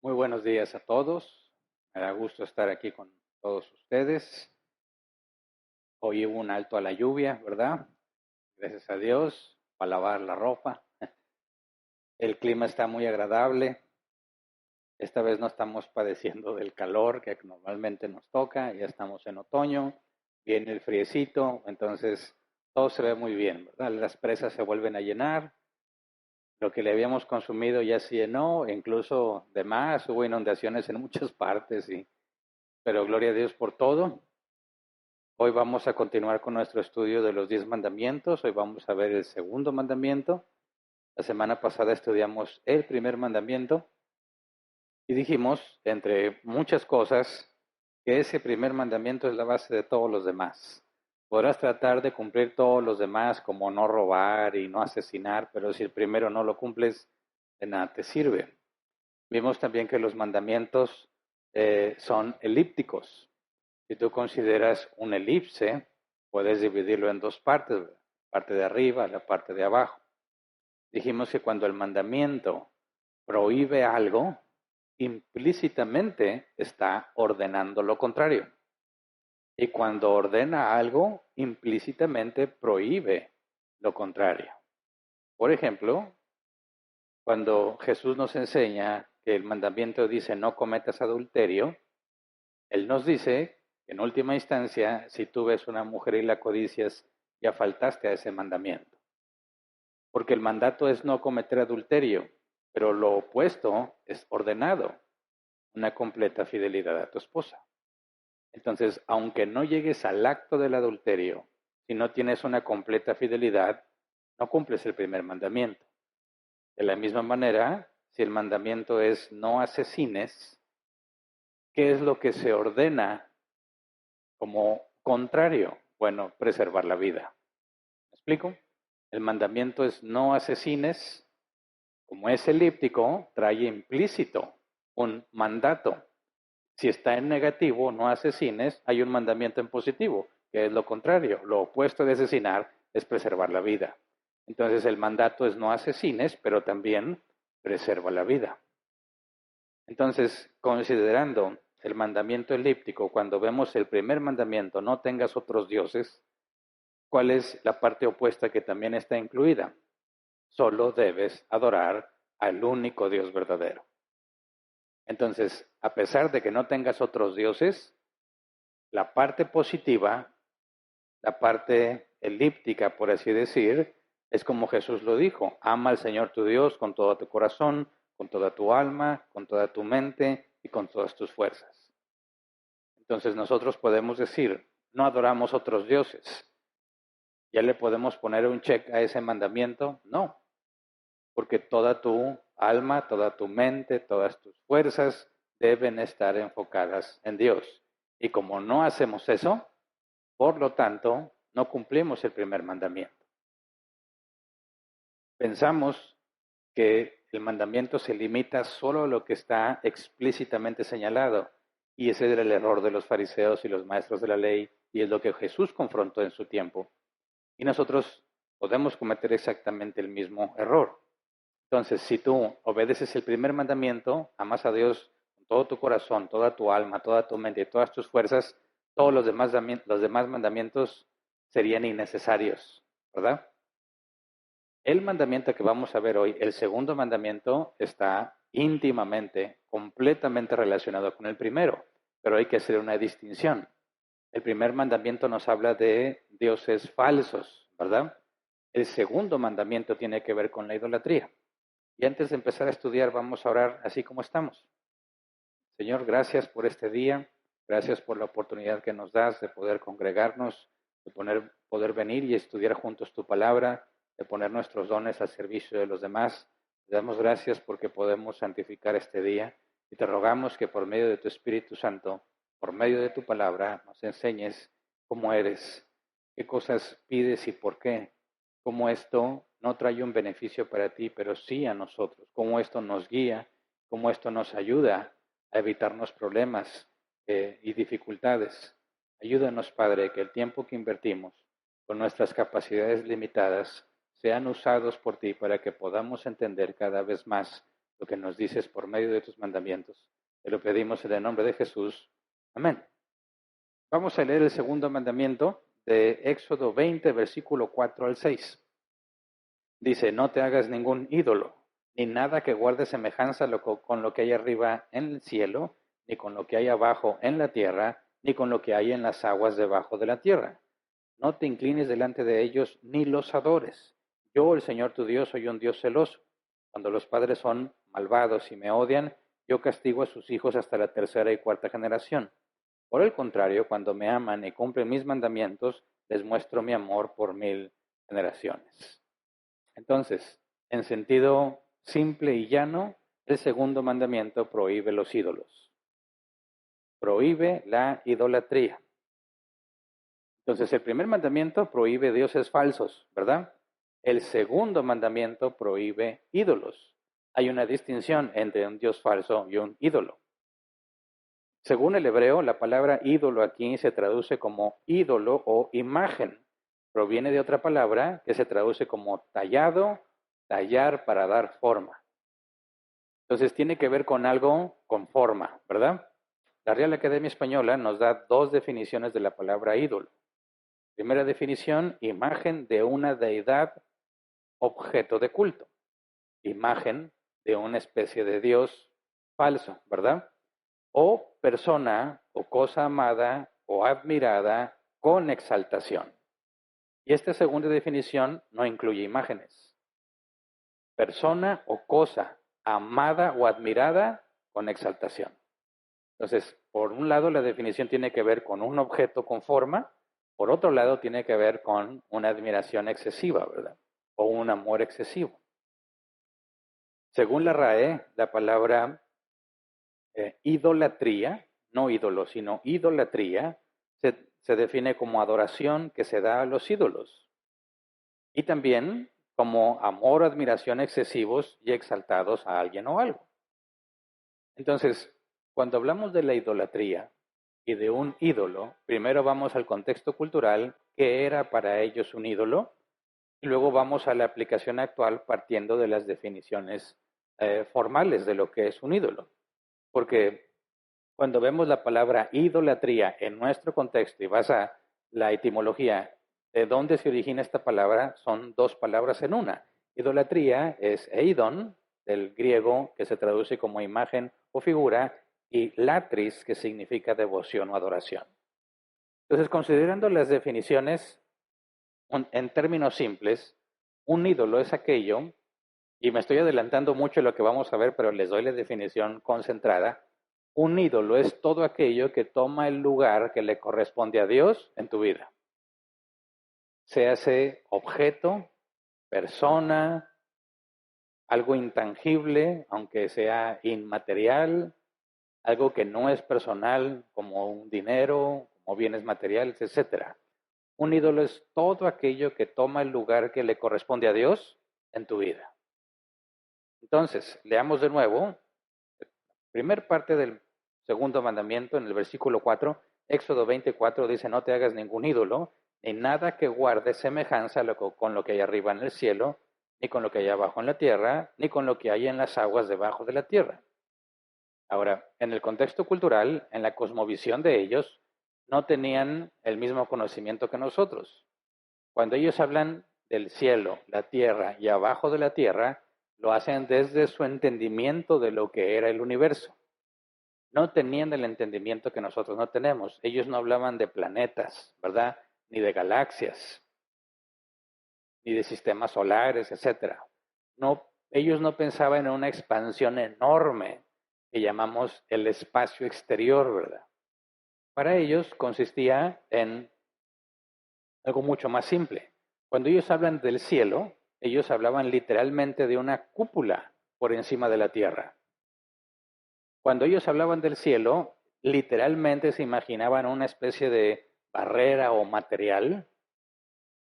Muy buenos días a todos. Me da gusto estar aquí con todos ustedes. Hoy hubo un alto a la lluvia, ¿verdad? Gracias a Dios, para lavar la ropa. El clima está muy agradable. Esta vez no estamos padeciendo del calor que normalmente nos toca. Ya estamos en otoño, viene el friecito, entonces todo se ve muy bien, ¿verdad? Las presas se vuelven a llenar. Lo que le habíamos consumido ya se llenó, incluso de más. Hubo inundaciones en muchas partes, pero gloria a Dios por todo. Hoy vamos a continuar con nuestro estudio de los 10 mandamientos. Hoy vamos a ver el segundo mandamiento. La semana pasada estudiamos el primer mandamiento y dijimos, entre muchas cosas, que ese primer mandamiento es la base de todos los demás. Podrás tratar de cumplir todos los demás, como no robar y no asesinar, pero si el primero no lo cumples, de nada te sirve. Vimos también que los mandamientos son elípticos. Si tú consideras un elipse, puedes dividirlo en dos partes, la parte de arriba y la parte de abajo. Dijimos que cuando el mandamiento prohíbe algo, implícitamente está ordenando lo contrario. Y cuando ordena algo, implícitamente prohíbe lo contrario. Por ejemplo, cuando Jesús nos enseña que el mandamiento dice no cometas adulterio, Él nos dice que en última instancia, si tú ves una mujer y la codicias, ya faltaste a ese mandamiento. Porque el mandato es no cometer adulterio, pero lo opuesto es ordenado, una completa fidelidad a tu esposa. Entonces, aunque no llegues al acto del adulterio, si no tienes una completa fidelidad, no cumples el primer mandamiento. De la misma manera, si el mandamiento es no asesines, ¿qué es lo que se ordena como contrario? Bueno, preservar la vida. ¿Me explico? El mandamiento es no asesines. Como es elíptico, trae implícito un mandato. Si está en negativo, no asesines, hay un mandamiento en positivo, que es lo contrario. Lo opuesto de asesinar es preservar la vida. Entonces el mandato es no asesines, pero también preserva la vida. Entonces, considerando el mandamiento elíptico, cuando vemos el primer mandamiento, no tengas otros dioses, ¿cuál es la parte opuesta que también está incluida? Solo debes adorar al único Dios verdadero. Entonces, a pesar de que no tengas otros dioses, la parte positiva, la parte elíptica, por así decir, es como Jesús lo dijo: ama al Señor tu Dios con todo tu corazón, con toda tu alma, con toda tu mente y con todas tus fuerzas. Entonces nosotros podemos decir, no adoramos otros dioses. ¿Ya le podemos poner un check a ese mandamiento? No, porque toda tu alma, toda tu mente, todas tus fuerzas deben estar enfocadas en Dios. Y como no hacemos eso, por lo tanto, no cumplimos el primer mandamiento. Pensamos que el mandamiento se limita solo a lo que está explícitamente señalado, y ese era el error de los fariseos y los maestros de la ley, y es lo que Jesús confrontó en su tiempo. Y nosotros podemos cometer exactamente el mismo error. Entonces, si tú obedeces el primer mandamiento, amas a Dios con todo tu corazón, toda tu alma, toda tu mente y todas tus fuerzas, todos los demás mandamientos serían innecesarios, ¿verdad? El mandamiento que vamos a ver hoy, el segundo mandamiento, está íntimamente, completamente relacionado con el primero, pero hay que hacer una distinción. El primer mandamiento nos habla de dioses falsos, ¿verdad? El segundo mandamiento tiene que ver con la idolatría. Y antes de empezar a estudiar, vamos a orar así como estamos. Señor, gracias por este día, gracias por la oportunidad que nos das de poder congregarnos, de poder venir y estudiar juntos tu palabra, de poner nuestros dones al servicio de los demás. Te damos gracias porque podemos santificar este día y te rogamos que por medio de tu Espíritu Santo, por medio de tu palabra, nos enseñes cómo eres, qué cosas pides y por qué, cómo esto no trae un beneficio para ti, pero sí a nosotros, cómo esto nos guía, cómo esto nos ayuda a evitarnos problemas y dificultades. Ayúdanos, Padre, que el tiempo que invertimos con nuestras capacidades limitadas sean usados por ti para que podamos entender cada vez más lo que nos dices por medio de tus mandamientos. Te lo pedimos en el nombre de Jesús. Amén. Vamos a leer el segundo mandamiento de Éxodo 20, versículo 4 al 6. Dice, no te hagas ningún ídolo, ni nada que guarde semejanza con lo que hay arriba en el cielo, ni con lo que hay abajo en la tierra, ni con lo que hay en las aguas debajo de la tierra. No te inclines delante de ellos, ni los adores. Yo, el Señor tu Dios, soy un Dios celoso. Cuando los padres son malvados y me odian, yo castigo a sus hijos hasta la tercera y cuarta generación. Por el contrario, cuando me aman y cumplen mis mandamientos, les muestro mi amor por 1000 generaciones. Entonces, en sentido simple y llano, el segundo mandamiento prohíbe los ídolos. Prohíbe la idolatría. Entonces, el primer mandamiento prohíbe dioses falsos, ¿verdad? El segundo mandamiento prohíbe ídolos. Hay una distinción entre un dios falso y un ídolo. Según el hebreo, la palabra ídolo aquí se traduce como ídolo o imagen. Proviene de otra palabra que se traduce como tallado, tallar para dar forma. Entonces tiene que ver con algo con forma, ¿verdad? La Real Academia Española nos da dos definiciones de la palabra ídolo. Primera definición, imagen de una deidad, objeto de culto. Imagen de una especie de dios falso, ¿verdad? O persona o cosa amada o admirada con exaltación. Y esta segunda definición no incluye imágenes. Persona o cosa amada o admirada con exaltación. Entonces, por un lado la definición tiene que ver con un objeto con forma, por otro lado tiene que ver con una admiración excesiva, ¿verdad? O un amor excesivo. Según la RAE, la palabra idolatría, no ídolo, sino idolatría, se define como adoración que se da a los ídolos. Y también como amor o admiración excesivos y exaltados a alguien o algo. Entonces, cuando hablamos de la idolatría y de un ídolo, primero vamos al contexto cultural, qué era para ellos un ídolo, y luego vamos a la aplicación actual partiendo de las definiciones formales de lo que es un ídolo. Porque cuando vemos la palabra idolatría en nuestro contexto y vas a la etimología de dónde se origina esta palabra, son dos palabras en una. Idolatría es eidon, del griego, que se traduce como imagen o figura, y latris, que significa devoción o adoración. Entonces, considerando las definiciones en términos simples, un ídolo es aquello, y me estoy adelantando mucho en lo que vamos a ver, pero les doy la definición concentrada. Un ídolo es todo aquello que toma el lugar que le corresponde a Dios en tu vida. Se hace objeto, persona, algo intangible, aunque sea inmaterial, algo que no es personal, como un dinero, como bienes materiales, etc. Un ídolo es todo aquello que toma el lugar que le corresponde a Dios en tu vida. Entonces, leamos de nuevo, primer parte del segundo mandamiento en el versículo 4, Éxodo 24 dice, no te hagas ningún ídolo, ni nada que guarde semejanza con lo que hay arriba en el cielo, ni con lo que hay abajo en la tierra, ni con lo que hay en las aguas debajo de la tierra. Ahora, en el contexto cultural, en la cosmovisión de ellos, no tenían el mismo conocimiento que nosotros. Cuando ellos hablan del cielo, la tierra y abajo de la tierra, lo hacen desde su entendimiento de lo que era el universo. No tenían el entendimiento que nosotros no tenemos. Ellos no hablaban de planetas, ¿verdad? Ni de galaxias, ni de sistemas solares, etc. No, ellos no pensaban en una expansión enorme que llamamos el espacio exterior, ¿verdad? Para ellos consistía en algo mucho más simple. Cuando ellos hablan del cielo, ellos hablaban literalmente de una cúpula por encima de la tierra. Cuando ellos hablaban del cielo, literalmente se imaginaban una especie de barrera o material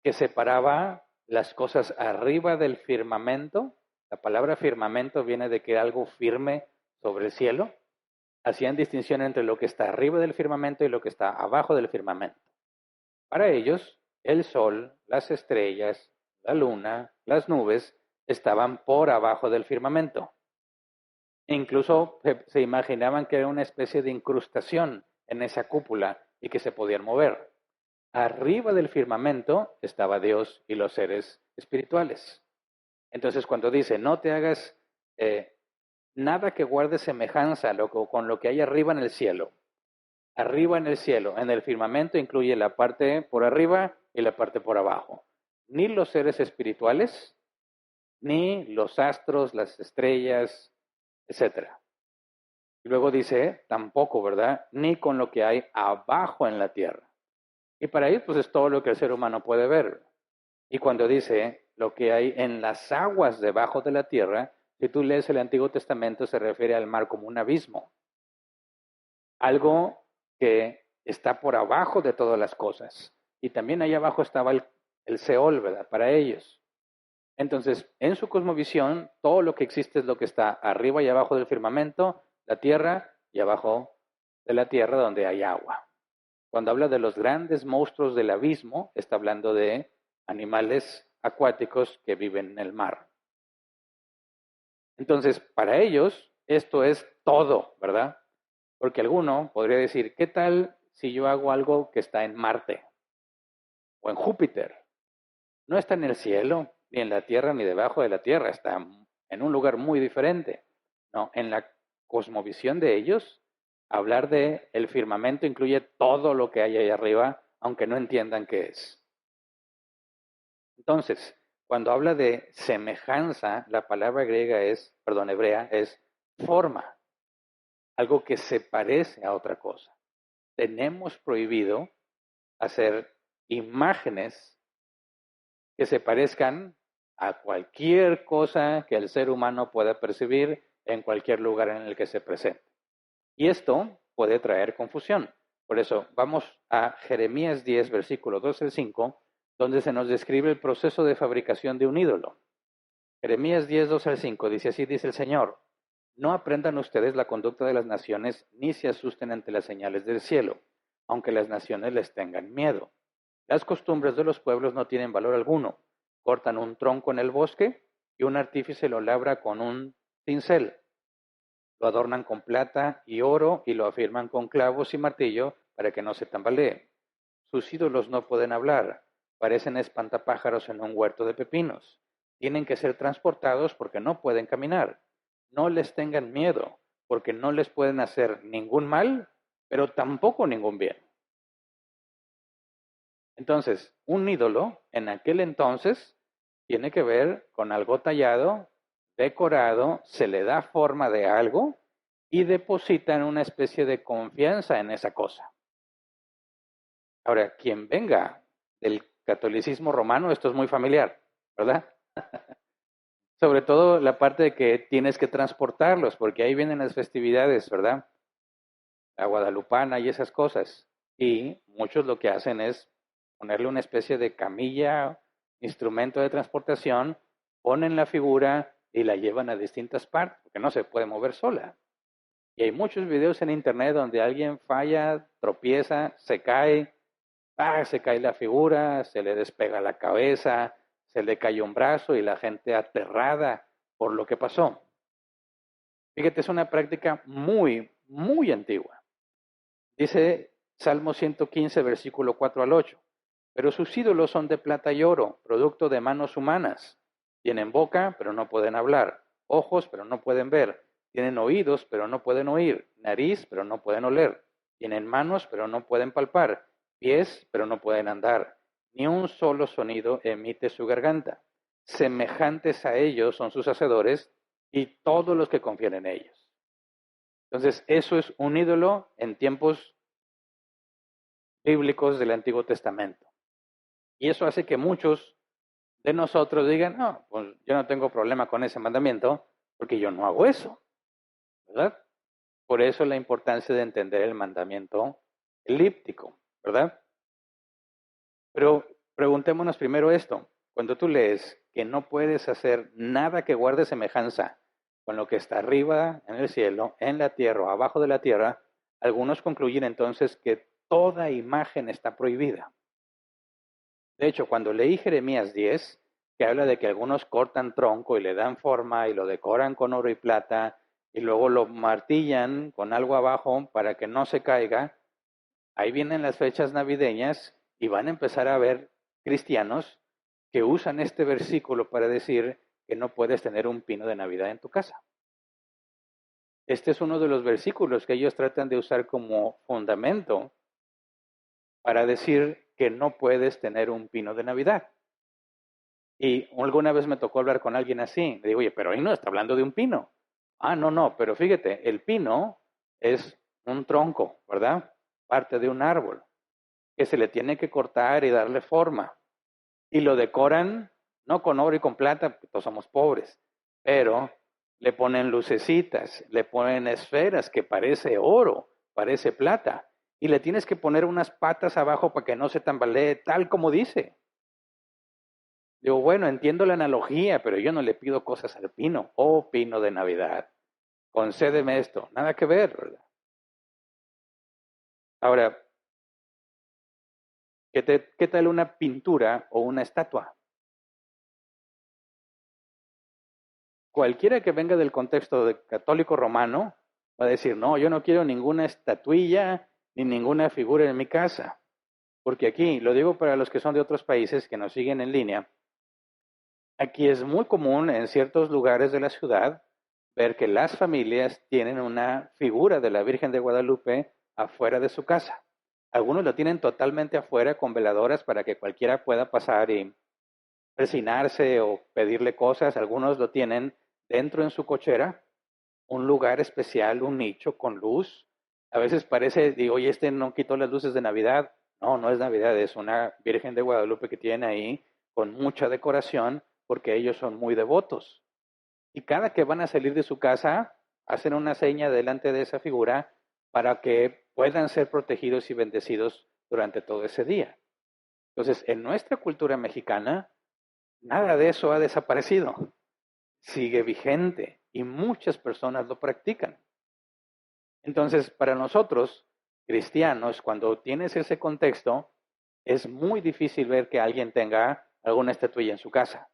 que separaba las cosas arriba del firmamento. La palabra firmamento viene de que algo firme sobre el cielo. Hacían distinción entre lo que está arriba del firmamento y lo que está abajo del firmamento. Para ellos, el sol, las estrellas, la luna, las nubes estaban por abajo del firmamento. E incluso se imaginaban que era una especie de incrustación en esa cúpula y que se podían mover. Arriba del firmamento estaba Dios y los seres espirituales. Entonces, cuando dice, no te hagas nada que guarde semejanza con lo que hay arriba en el cielo. Arriba en el cielo, en el firmamento, incluye la parte por arriba y la parte por abajo. Ni los seres espirituales, ni los astros, las estrellas, etcétera. Y luego dice, tampoco, ¿verdad? Ni con lo que hay abajo en la tierra. Y para ellos, pues es todo lo que el ser humano puede ver. Y cuando dice lo que hay en las aguas debajo de la tierra, si tú lees el Antiguo Testamento, se refiere al mar como un abismo. Algo que está por abajo de todas las cosas. Y también ahí abajo estaba el Seol, ¿verdad? Para ellos. Entonces, en su cosmovisión, todo lo que existe es lo que está arriba y abajo del firmamento, la tierra y abajo de la tierra donde hay agua. Cuando habla de los grandes monstruos del abismo, está hablando de animales acuáticos que viven en el mar. Entonces, para ellos, esto es todo, ¿verdad? Porque alguno podría decir, ¿qué tal si yo hago algo que está en Marte o en Júpiter? No está en el cielo, ni en la tierra, ni debajo de la tierra, está en un lugar muy diferente. No, en la cosmovisión de ellos, hablar de el firmamento incluye todo lo que hay ahí arriba, aunque no entiendan qué es. Entonces, cuando habla de semejanza, la palabra griega hebrea es forma, algo que se parece a otra cosa. Tenemos prohibido hacer imágenes que se parezcan a cualquier cosa que el ser humano pueda percibir en cualquier lugar en el que se presente. Y esto puede traer confusión. Por eso vamos a Jeremías 10, versículo 2 al 5, donde se nos describe el proceso de fabricación de un ídolo. Jeremías 10, 2 al 5 dice así, dice el Señor, no aprendan ustedes la conducta de las naciones, ni se asusten ante las señales del cielo, aunque las naciones les tengan miedo. Las costumbres de los pueblos no tienen valor alguno. Cortan un tronco en el bosque y un artífice lo labra con un cincel. Lo adornan con plata y oro y lo afirman con clavos y martillo para que no se tambalee. Sus ídolos no pueden hablar, parecen espantapájaros en un huerto de pepinos. Tienen que ser transportados porque no pueden caminar. No les tengan miedo, porque no les pueden hacer ningún mal, pero tampoco ningún bien. Entonces, un ídolo en aquel entonces tiene que ver con algo tallado, decorado, se le da forma de algo y depositan una especie de confianza en esa cosa. Ahora, quien venga del catolicismo romano, esto es muy familiar, ¿verdad? Sobre todo la parte de que tienes que transportarlos, porque ahí vienen las festividades, ¿verdad? La guadalupana y esas cosas. Y muchos lo que hacen es ponerle una especie de camilla, instrumento de transportación, ponen la figura y la llevan a distintas partes, porque no se puede mover sola. Y hay muchos videos en internet donde alguien falla, tropieza, se cae, se cae la figura, se le despega la cabeza, se le cae un brazo y la gente aterrada por lo que pasó. Fíjate, es una práctica muy, muy antigua. Dice Salmo 115, versículo 4 al 8. Pero sus ídolos son de plata y oro, producto de manos humanas. Tienen boca, pero no pueden hablar. Ojos, pero no pueden ver. Tienen oídos, pero no pueden oír. Nariz, pero no pueden oler. Tienen manos, pero no pueden palpar. Pies, pero no pueden andar. Ni un solo sonido emite su garganta. Semejantes a ellos son sus hacedores y todos los que confían en ellos. Entonces, eso es un ídolo en tiempos bíblicos del Antiguo Testamento. Y eso hace que muchos de nosotros digan, no, pues yo no tengo problema con ese mandamiento porque yo no hago eso, ¿verdad? Por eso la importancia de entender el mandamiento elíptico, ¿verdad? Pero preguntémonos primero esto. Cuando tú lees que no puedes hacer nada que guarde semejanza con lo que está arriba en el cielo, en la tierra o abajo de la tierra, algunos concluyen entonces que toda imagen está prohibida. De hecho, cuando leí Jeremías 10, que habla de que algunos cortan tronco y le dan forma y lo decoran con oro y plata y luego lo martillan con algo abajo para que no se caiga. Ahí vienen las fechas navideñas y van a empezar a ver cristianos que usan este versículo para decir que no puedes tener un pino de Navidad en tu casa. Este es uno de los versículos que ellos tratan de usar como fundamento para decir que no puedes tener un pino de Navidad. Y alguna vez me tocó hablar con alguien así. Le digo, oye, pero ahí no está hablando de un pino. Ah, no, pero fíjate, el pino es un tronco, ¿verdad? Parte de un árbol que se le tiene que cortar y darle forma. Y lo decoran no con oro y con plata, porque todos somos pobres, pero le ponen lucecitas, le ponen esferas que parece oro, parece plata, y le tienes que poner unas patas abajo para que no se tambalee, tal como dice. Digo, bueno, entiendo la analogía, pero yo no le pido cosas al pino. Oh, pino de Navidad, concédeme esto. Nada que ver, ¿verdad? Ahora, ¿qué tal una pintura o una estatua? Cualquiera que venga del contexto de católico romano va a decir, no, yo no quiero ninguna estatuilla ni ninguna figura en mi casa. Porque aquí, lo digo para los que son de otros países que nos siguen en línea, aquí es muy común en ciertos lugares de la ciudad ver que las familias tienen una figura de la Virgen de Guadalupe afuera de su casa. Algunos lo tienen totalmente afuera con veladoras para que cualquiera pueda pasar y persinarse o pedirle cosas. Algunos lo tienen dentro en su cochera, un lugar especial, un nicho con luz. A veces parece, digo, oye, este no quitó las luces de Navidad. No, no es Navidad, es una Virgen de Guadalupe que tienen ahí con mucha decoración porque ellos son muy devotos. Y cada que van a salir de su casa, hacen una seña delante de esa figura para que puedan ser protegidos y bendecidos durante todo ese día. Entonces, en nuestra cultura mexicana, nada de eso ha desaparecido. Sigue vigente y muchas personas lo practican. Entonces, para nosotros, cristianos, cuando tienes ese contexto, es muy difícil ver que alguien tenga alguna estatuilla en su casa.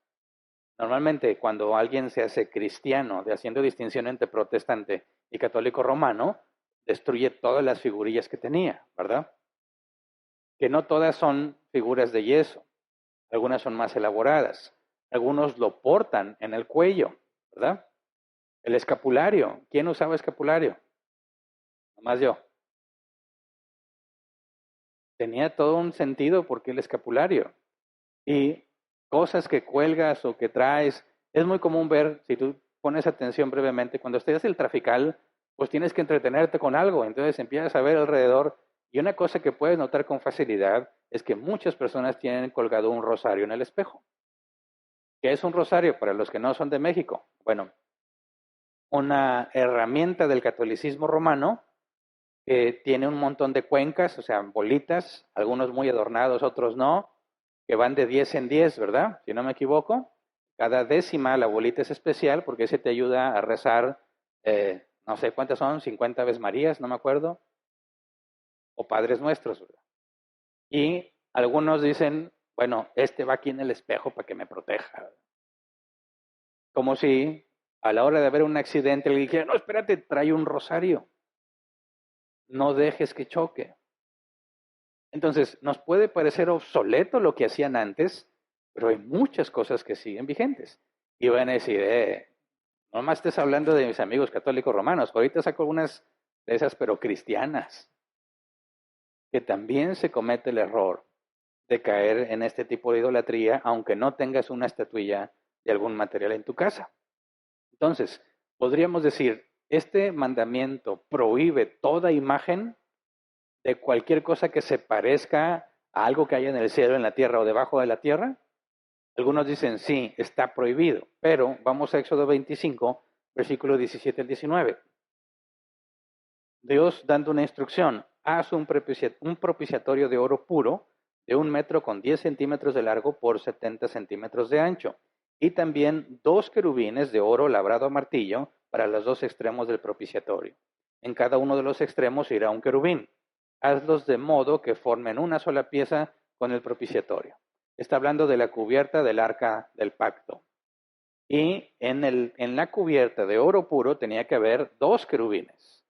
Normalmente, cuando alguien se hace cristiano, de haciendo distinción entre protestante y católico romano, destruye todas las figurillas que tenía, ¿verdad? Que no todas son figuras de yeso, algunas son más elaboradas, algunos lo portan en el cuello, ¿verdad? El escapulario, ¿quién usaba escapulario? Nomás yo. Tenía todo un sentido porque el escapulario. Y cosas que cuelgas o que traes, es muy común ver, si tú pones atención brevemente, cuando estés el trafical, pues tienes que entretenerte con algo, entonces empiezas a ver alrededor. Y una cosa que puedes notar con facilidad es que muchas personas tienen colgado un rosario en el espejo. ¿Qué es un rosario para los que no son de México? Bueno, una herramienta del catolicismo romano que tiene un montón de cuencas, o sea, bolitas, algunos muy adornados, otros no, que van de 10 en 10, ¿verdad? Si no me equivoco. Cada décima, la bolita es especial porque ese te ayuda a rezar, no sé cuántas son, 50 Aves Marías, no me acuerdo, o Padres Nuestros, ¿verdad? Y algunos dicen, bueno, este va aquí en el espejo para que me proteja. Como si a la hora de haber un accidente le dijera, no, espérate, trae un rosario, no dejes que choque. Entonces, nos puede parecer obsoleto lo que hacían antes, pero hay muchas cosas que siguen vigentes. Y van a decir, no más estés hablando de mis amigos católicos romanos, ahorita saco algunas de esas, pero cristianas, que también se comete el error de caer en este tipo de idolatría, aunque no tengas una estatuilla de algún material en tu casa. Entonces, podríamos decir, este mandamiento prohíbe toda imagen de cualquier cosa que se parezca a algo que haya en el cielo, en la tierra o debajo de la tierra. Algunos dicen, sí, está prohibido, pero vamos a Éxodo 25, versículos 17 al 19. Dios dando una instrucción, haz un propiciatorio de oro puro de 1 metro con 10 centímetros de largo por 70 centímetros de ancho, y también 2 querubines de oro labrado a martillo para los 2 extremos del propiciatorio. En cada uno de los extremos irá un querubín. Hazlos de modo que formen una sola pieza con el propiciatorio. Está hablando de la cubierta del arca del pacto. Y en la cubierta de oro puro tenía que haber 2 querubines,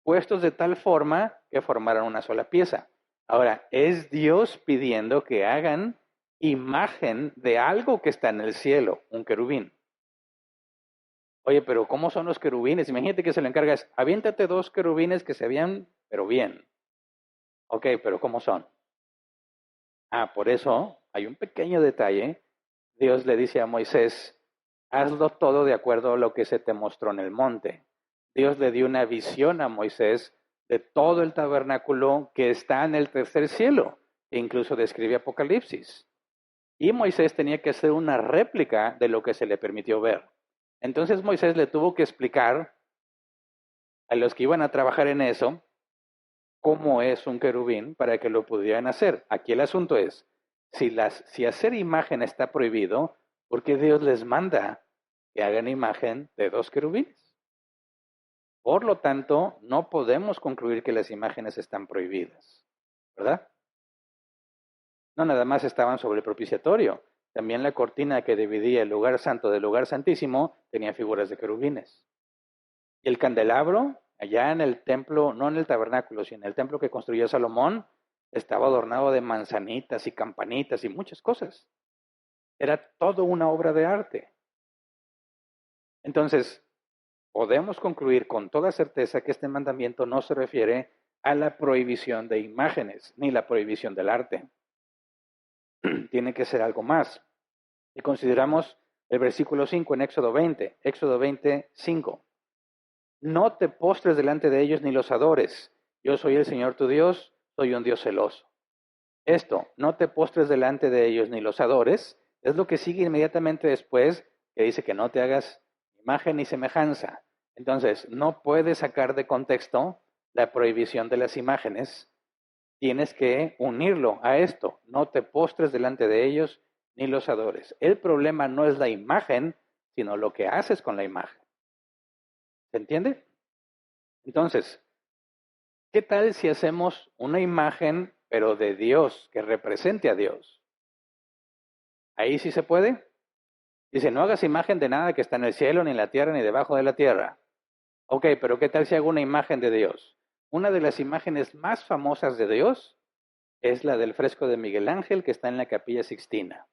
puestos de tal forma que formaran una sola pieza. Ahora, es Dios pidiendo que hagan imagen de algo que está en el cielo, un querubín. Oye, pero ¿cómo son los querubines? Imagínate que se le encargas, aviéntate 2 querubines que se vean, pero bien. Ok, pero ¿cómo son? Por eso hay un pequeño detalle. Dios le dice a Moisés, hazlo todo de acuerdo a lo que se te mostró en el monte. Dios le dio una visión a Moisés de todo el tabernáculo que está en el tercer cielo, e incluso describe Apocalipsis. Y Moisés tenía que hacer una réplica de lo que se le permitió ver. Entonces Moisés le tuvo que explicar a los que iban a trabajar en eso cómo es un querubín para que lo pudieran hacer. Aquí el asunto es, si hacer imagen está prohibido, ¿por qué Dios les manda que hagan imagen de 2 querubines? Por lo tanto, no podemos concluir que las imágenes están prohibidas, ¿verdad? No nada más estaban sobre el propiciatorio, también la cortina que dividía el lugar santo del lugar santísimo tenía figuras de querubines. Y el candelabro, allá en el templo, no en el tabernáculo, sino en el templo que construyó Salomón, estaba adornado de manzanitas y campanitas y muchas cosas. Era todo una obra de arte. Entonces, podemos concluir con toda certeza que este mandamiento no se refiere a la prohibición de imágenes, ni la prohibición del arte. Tiene que ser algo más. Y consideramos el versículo 5 en Éxodo 20, Éxodo 20, 5. No te postres delante de ellos ni los adores. Yo soy el Señor tu Dios, soy un Dios celoso. Esto, no te postres delante de ellos ni los adores, es lo que sigue inmediatamente después, que dice que no te hagas imagen ni semejanza. Entonces, no puedes sacar de contexto la prohibición de las imágenes. Tienes que unirlo a esto. No te postres delante de ellos ni los adores. El problema no es la imagen, sino lo que haces con la imagen. ¿Se entiende? Entonces, ¿qué tal si hacemos una imagen, pero de Dios, que represente a Dios? Ahí sí se puede. Dice, no hagas imagen de nada que está en el cielo, ni en la tierra, ni debajo de la tierra. Ok, pero ¿qué tal si hago una imagen de Dios? Una de las imágenes más famosas de Dios es la del fresco de Miguel Ángel que está en la Capilla Sixtina.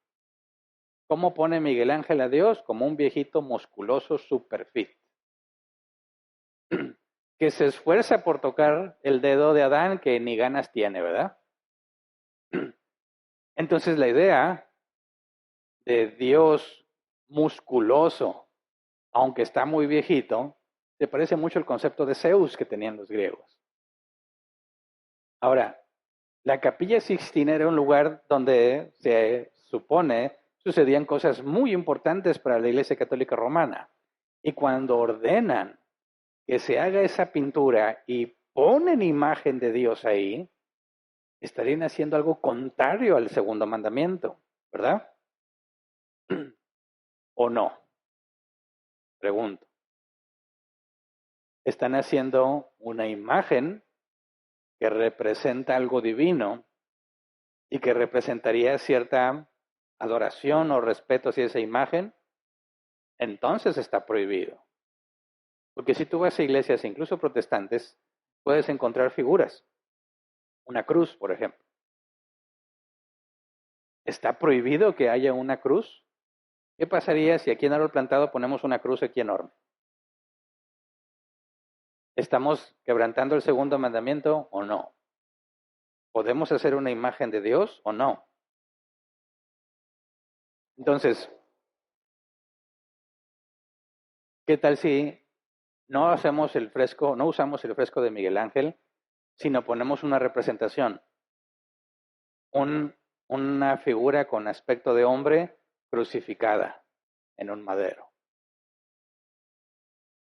¿Cómo pone Miguel Ángel a Dios? Como un viejito musculoso super fit, que se esfuerza por tocar el dedo de Adán que ni ganas tiene, ¿verdad? Entonces la idea de Dios musculoso, aunque está muy viejito, se parece mucho al concepto de Zeus que tenían los griegos. Ahora, la Capilla Sixtina era un lugar donde se supone sucedían cosas muy importantes para la Iglesia Católica Romana. Y cuando ordenan que se haga esa pintura y ponen imagen de Dios ahí, estarían haciendo algo contrario al segundo mandamiento, ¿verdad? ¿O no? Pregunto. Están haciendo una imagen que representa algo divino y que representaría cierta adoración o respeto hacia esa imagen, entonces está prohibido. Porque si tú vas a iglesias, incluso protestantes, puedes encontrar figuras. Una cruz, por ejemplo. ¿Está prohibido que haya una cruz? ¿Qué pasaría si aquí en árbol plantado ponemos una cruz aquí enorme? ¿Estamos quebrantando el segundo mandamiento o no? ¿Podemos hacer una imagen de Dios o no? Entonces, ¿qué tal si no hacemos el fresco, no usamos el fresco de Miguel Ángel, sino ponemos una representación, una figura con aspecto de hombre crucificada en un madero?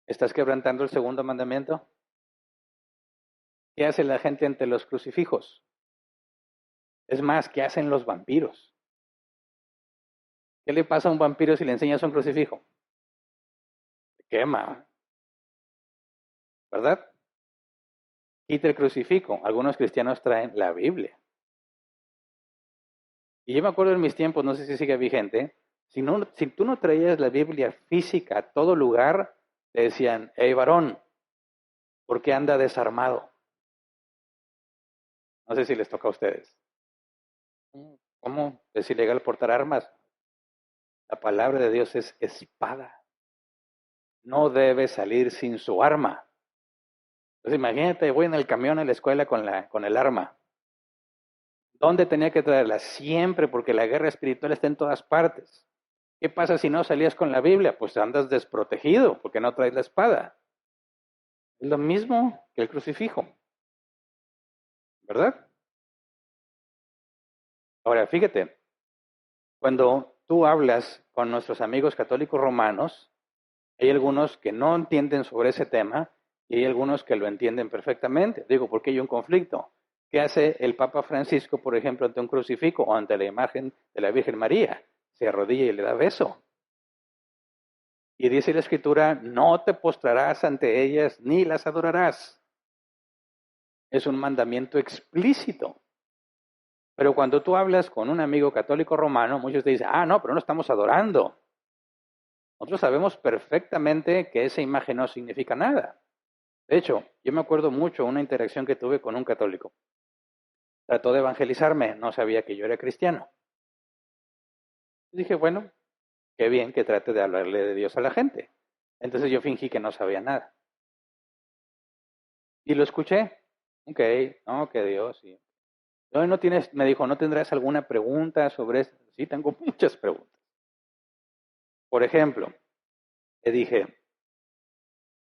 ¿Estás quebrantando el segundo mandamiento? ¿Qué hace la gente ante los crucifijos? Es más, ¿qué hacen los vampiros? ¿Qué le pasa a un vampiro si le enseñas un crucifijo? Se quema, ¿verdad? Quita el crucifijo. Algunos cristianos traen la Biblia. Y yo me acuerdo en mis tiempos, no sé si sigue vigente, Si tú no traías la Biblia física a todo lugar, te decían, hey varón, ¿por qué anda desarmado? No sé si les toca a ustedes. ¿Cómo? ¿Es ilegal portar armas? La palabra de Dios es espada. No debe salir sin su arma. Entonces imagínate, voy en el camión a la escuela con el arma. ¿Dónde tenía que traerla? Siempre, porque la guerra espiritual está en todas partes. ¿Qué pasa si no salías con la Biblia? Pues andas desprotegido, porque no traes la espada. Es lo mismo que el crucifijo, ¿verdad? Ahora, fíjate, cuando tú hablas con nuestros amigos católicos romanos, hay algunos que no entienden sobre ese tema y hay algunos que lo entienden perfectamente. Digo, ¿por qué hay un conflicto? ¿Qué hace el Papa Francisco, por ejemplo, ante un crucifijo o ante la imagen de la Virgen María? Se arrodilla y le da beso. Y dice la Escritura, no te postrarás ante ellas ni las adorarás. Es un mandamiento explícito. Pero cuando tú hablas con un amigo católico romano, muchos te dicen, no, pero no estamos adorando. Nosotros sabemos perfectamente que esa imagen no significa nada. De hecho, yo me acuerdo mucho una interacción que tuve con un católico. Trató de evangelizarme, no sabía que yo era cristiano. Y dije, bueno, qué bien que trate de hablarle de Dios a la gente. Entonces yo fingí que no sabía nada. Y lo escuché. Ok, no, que Dios, sí. No tienes, me dijo, ¿no tendrás alguna pregunta sobre esto? Sí, tengo muchas preguntas. Por ejemplo, le dije,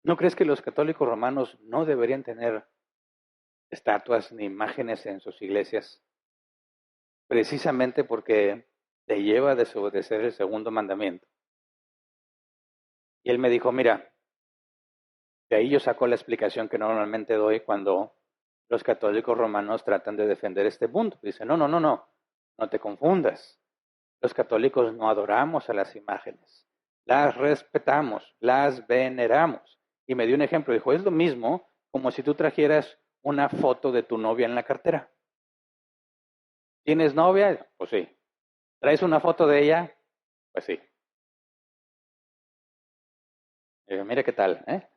¿no crees que los católicos romanos no deberían tener estatuas ni imágenes en sus iglesias? Precisamente porque te lleva a desobedecer el segundo mandamiento. Y él me dijo, mira, de ahí yo saco la explicación que normalmente doy cuando los católicos romanos tratan de defender este punto. Dice, no te confundas. Los católicos no adoramos a las imágenes, las respetamos, las veneramos. Y me dio un ejemplo, dijo, es lo mismo como si tú trajeras una foto de tu novia en la cartera. ¿Tienes novia? Pues sí. ¿Traes una foto de ella? Pues sí. Mira qué tal, ¿eh?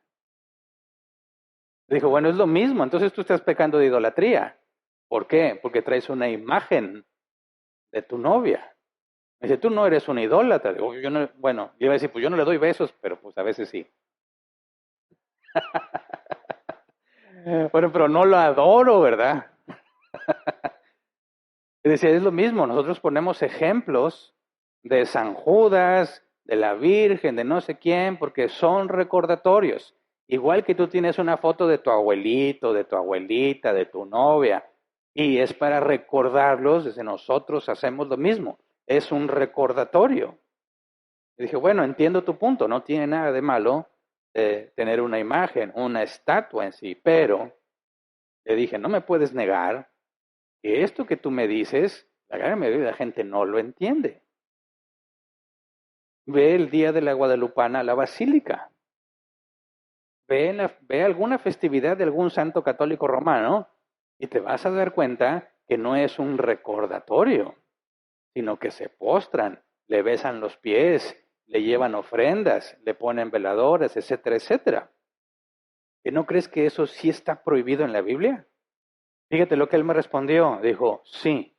Dijo, bueno, es lo mismo, entonces tú estás pecando de idolatría. ¿Por qué? Porque traes una imagen de tu novia. Me dice, tú no eres un idólatra. Digo, yo no, bueno, yo iba a decir, pues yo no le doy besos, pero pues a veces sí. Bueno, pero no lo adoro, ¿verdad? Y decía, es lo mismo, nosotros ponemos ejemplos de San Judas, de la Virgen, de no sé quién, porque son recordatorios. Igual que tú tienes una foto de tu abuelito, de tu abuelita, de tu novia, y es para recordarlos, desde nosotros hacemos lo mismo. Es un recordatorio. Y dije, bueno, entiendo tu punto, no tiene nada de malo tener una imagen, una estatua en sí, pero le dije, no me puedes negar que esto que tú me dices, la gran mayoría de la gente no lo entiende. Ve el día de la Guadalupana a la Basílica. Ve alguna festividad de algún santo católico romano y te vas a dar cuenta que no es un recordatorio, sino que se postran, le besan los pies, le llevan ofrendas, le ponen veladores, etcétera, etcétera. ¿Y no crees que eso sí está prohibido en la Biblia? Fíjate lo que él me respondió. Dijo, sí,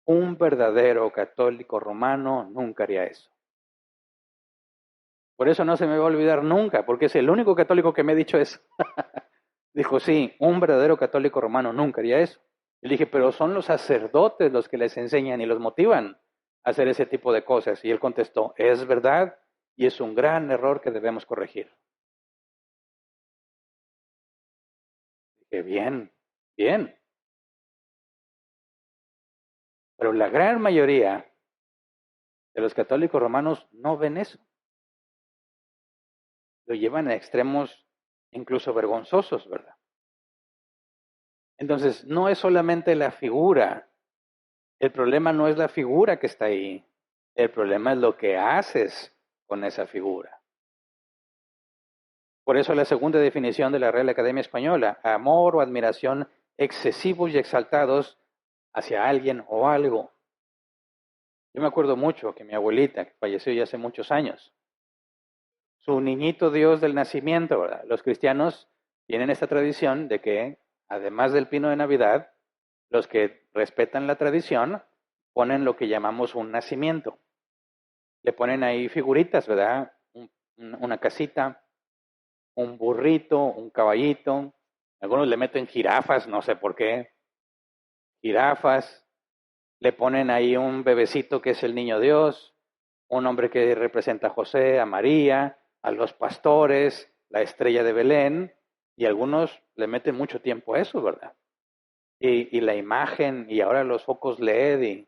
un verdadero católico romano nunca haría eso. Por eso no se me va a olvidar nunca, porque es el único católico que me ha dicho eso. Dijo, sí, un verdadero católico romano nunca haría eso. Y le dije, pero son los sacerdotes los que les enseñan y los motivan a hacer ese tipo de cosas. Y él contestó, es verdad y es un gran error que debemos corregir. Dije, bien, bien. Pero la gran mayoría de los católicos romanos no ven eso. Lo llevan a extremos incluso vergonzosos, ¿verdad? Entonces, no es solamente la figura. El problema no es la figura que está ahí. El problema es lo que haces con esa figura. Por eso la segunda definición de la Real Academia Española, amor o admiración excesivos y exaltados hacia alguien o algo. Yo me acuerdo mucho que mi abuelita, que falleció ya hace muchos años, su niñito Dios del nacimiento, ¿verdad? Los cristianos tienen esta tradición de que, además del pino de Navidad, los que respetan la tradición ponen lo que llamamos un nacimiento. Le ponen ahí figuritas, ¿verdad? Una casita, un burrito, un caballito. Algunos le meten jirafas, no sé por qué. Jirafas. Le ponen ahí un bebecito que es el niño Dios, un hombre que representa a José, a María, a los pastores, la estrella de Belén, y algunos le meten mucho tiempo a eso, ¿verdad? Y la imagen, y ahora los focos LED,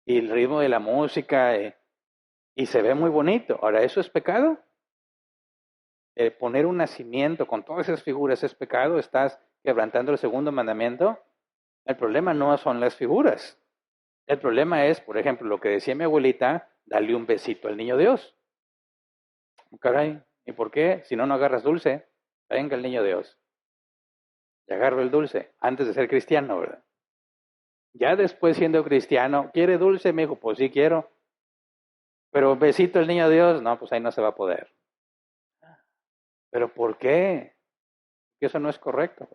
y el ritmo de la música, y se ve muy bonito. Ahora, ¿eso es pecado? Poner un nacimiento con todas esas figuras es pecado, estás quebrantando el segundo mandamiento. El problema no son las figuras. El problema es, por ejemplo, lo que decía mi abuelita, darle un besito al niño Dios. Caray, ¿y por qué? Si no, no agarras dulce. Venga el niño Dios. Y agarro el dulce, antes de ser cristiano, ¿verdad? Ya después siendo cristiano, ¿quiere dulce? Me dijo, pues sí quiero. Pero besito al niño Dios, no, pues ahí no se va a poder. ¿Pero por qué? Que eso no es correcto.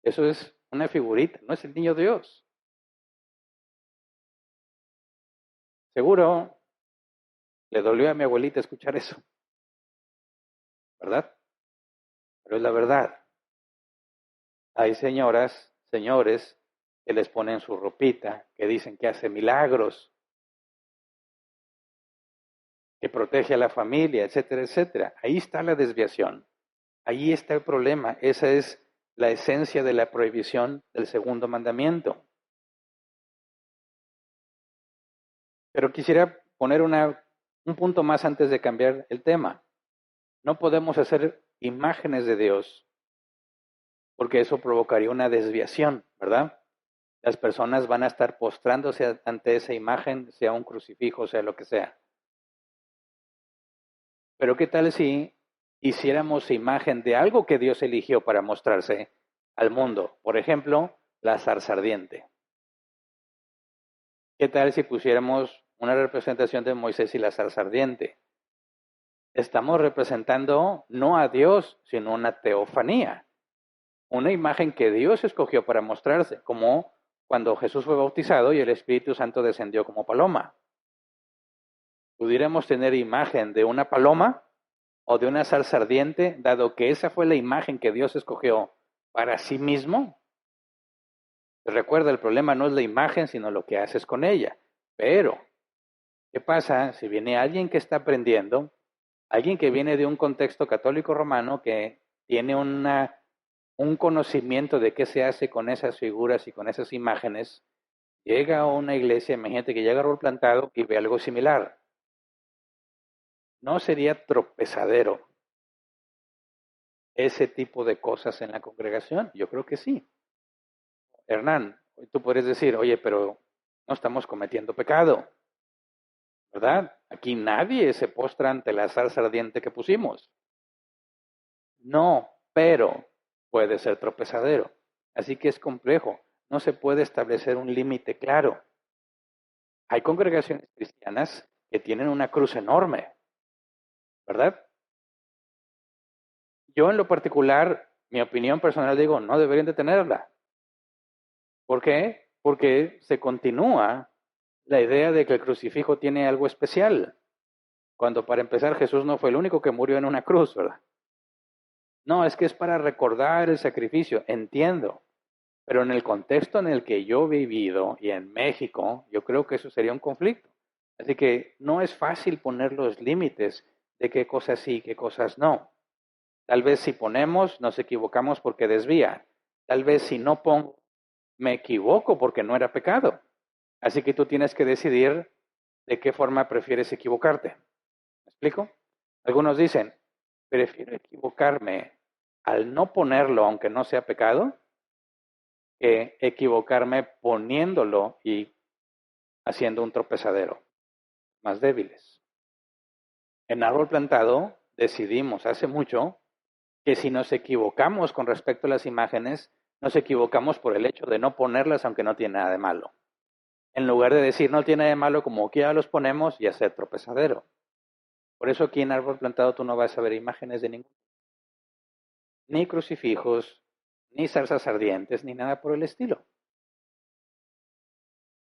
Eso es una figurita, no es el niño Dios. Seguro le dolió a mi abuelita escuchar eso, ¿verdad? Pero es la verdad. Hay señoras, señores, que les ponen su ropita, que dicen que hace milagros, que protege a la familia, etcétera, etcétera. Ahí está la desviación. Ahí está el problema. Esa es la esencia de la prohibición del segundo mandamiento. Pero quisiera poner un punto más antes de cambiar el tema. No podemos hacer imágenes de Dios porque eso provocaría una desviación, ¿verdad? Las personas van a estar postrándose ante esa imagen, sea un crucifijo, sea lo que sea. Pero ¿qué tal si hiciéramos imagen de algo que Dios eligió para mostrarse al mundo? Por ejemplo, la zarza ardiente. ¿Qué tal si pusiéramos una representación de Moisés y la zarza ardiente? Estamos representando no a Dios, sino una teofanía, una imagen que Dios escogió para mostrarse, como cuando Jesús fue bautizado y el Espíritu Santo descendió como paloma. ¿Pudiéramos tener imagen de una paloma o de una zarza ardiente, dado que esa fue la imagen que Dios escogió para sí mismo? Recuerda, el problema no es la imagen, sino lo que haces con ella. Pero, ¿qué pasa si viene alguien que está aprendiendo, alguien que viene de un contexto católico romano, que tiene un conocimiento de qué se hace con esas figuras y con esas imágenes, llega a una iglesia, imagínate que llega Árbol Plantado y ve algo similar? ¿No sería tropezadero ese tipo de cosas en la congregación? Yo creo que sí. Hernán, tú podrías decir, oye, pero no estamos cometiendo pecado, ¿verdad? Aquí nadie se postra ante la zarza ardiente que pusimos. No, pero puede ser tropezadero. Así que es complejo. No se puede establecer un límite claro. Hay congregaciones cristianas que tienen una cruz enorme, ¿verdad? Yo en lo particular, mi opinión personal digo, no deberían de tenerla. ¿Por qué? Porque se continúa la idea de que el crucifijo tiene algo especial, cuando para empezar Jesús no fue el único que murió en una cruz, ¿verdad? No, es que es para recordar el sacrificio, entiendo, pero en el contexto en el que yo he vivido y en México, yo creo que eso sería un conflicto. Así que no es fácil poner los límites de qué cosas sí y qué cosas no. Tal vez si ponemos, nos equivocamos porque desvía. Tal vez si no pongo, me equivoco porque no era pecado. Así que tú tienes que decidir de qué forma prefieres equivocarte. ¿Me explico? Algunos dicen, prefiero equivocarme al no ponerlo aunque no sea pecado, que equivocarme poniéndolo y haciendo un tropezadero. Más débiles. En Árbol Plantado decidimos hace mucho que si nos equivocamos con respecto a las imágenes, nos equivocamos por el hecho de no ponerlas aunque no tiene nada de malo. en lugar de decir no tiene de malo como que ya los ponemos y hacer tropezadero. Por eso aquí en Árbol Plantado tú no vas a ver imágenes de ningún, ni crucifijos, ni zarzas ardientes, ni nada por el estilo.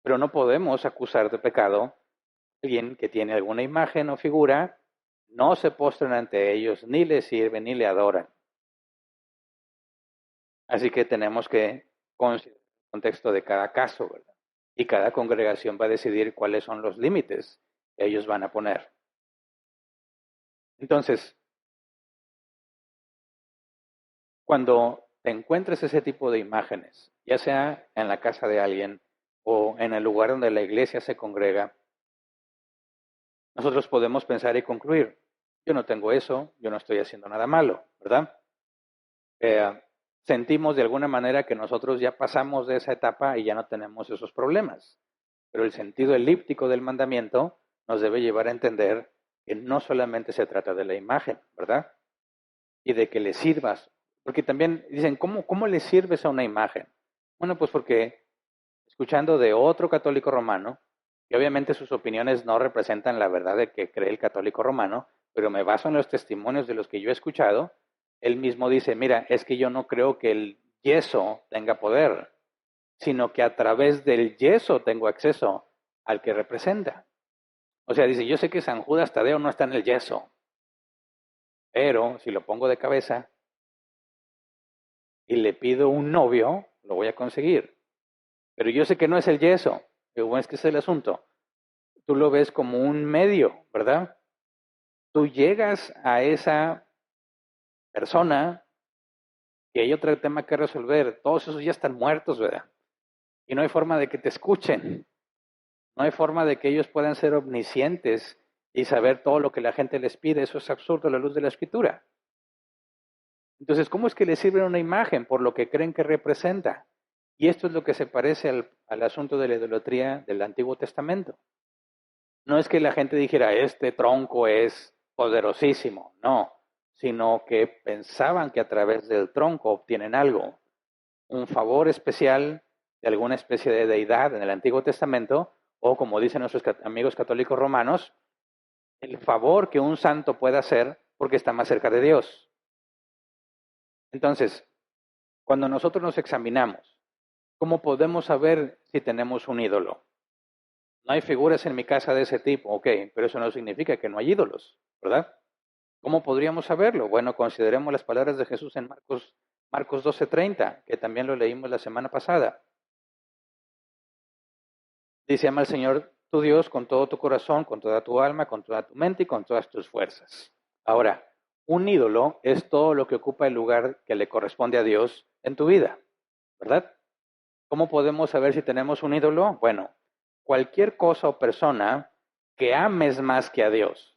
Pero no podemos acusar de pecado a alguien que tiene alguna imagen o figura, no se postran ante ellos, ni les sirven, ni le adoran. Así que tenemos que considerar el contexto de cada caso, ¿verdad? Y cada congregación va a decidir cuáles son los límites que ellos van a poner. Entonces, cuando te encuentres ese tipo de imágenes, ya sea en la casa de alguien o en el lugar donde la iglesia se congrega, nosotros podemos pensar y concluir, yo no tengo eso, yo no estoy haciendo nada malo, ¿verdad? Sentimos de alguna manera que nosotros ya pasamos de esa etapa y ya no tenemos esos problemas. Pero el sentido elíptico del mandamiento nos debe llevar a entender que no solamente se trata de la imagen, ¿verdad? Y de que le sirvas. Porque también dicen, ¿cómo le sirves a una imagen? Bueno, pues porque escuchando de otro católico romano, y obviamente sus opiniones no representan la verdad de que cree el católico romano, pero me baso en los testimonios de los que yo he escuchado, él mismo dice, mira, es que yo no creo que el yeso tenga poder, sino que a través del yeso tengo acceso al que representa. O sea, dice, yo sé que San Judas Tadeo no está en el yeso, pero si lo pongo de cabeza y le pido un novio, lo voy a conseguir. Pero yo sé que no es el yeso. Digo, bueno, es que ese es el asunto. Tú lo ves como un medio, ¿verdad? Tú llegas a esa persona y hay otro tema que resolver. Todos esos ya están muertos, ¿verdad? Y no hay forma de que te escuchen. No hay forma de que ellos puedan ser omniscientes y saber todo lo que la gente les pide. Eso es absurdo a la luz de la escritura. Entonces, ¿cómo es que les sirve una imagen por lo que creen que representa? Y esto es lo que se parece al asunto de la idolatría del Antiguo Testamento. No es que la gente dijera, este tronco es poderosísimo, no, sino que pensaban que a través del tronco obtienen algo, un favor especial de alguna especie de deidad en el Antiguo Testamento, o como dicen nuestros amigos católicos romanos, el favor que un santo puede hacer porque está más cerca de Dios. Entonces, cuando nosotros nos examinamos, ¿cómo podemos saber si tenemos un ídolo? No hay figuras en mi casa de ese tipo, ok, pero eso no significa que no hay ídolos, ¿verdad? ¿Cómo podríamos saberlo? Bueno, consideremos las palabras de Jesús en Marcos 12:30, que también lo leímos la semana pasada. Dice, ama al Señor tu Dios con todo tu corazón, con toda tu alma, con toda tu mente y con todas tus fuerzas. Ahora, un ídolo es todo lo que ocupa el lugar que le corresponde a Dios en tu vida, ¿verdad? ¿Cómo podemos saber si tenemos un ídolo? Bueno, cualquier cosa o persona que ames más que a Dios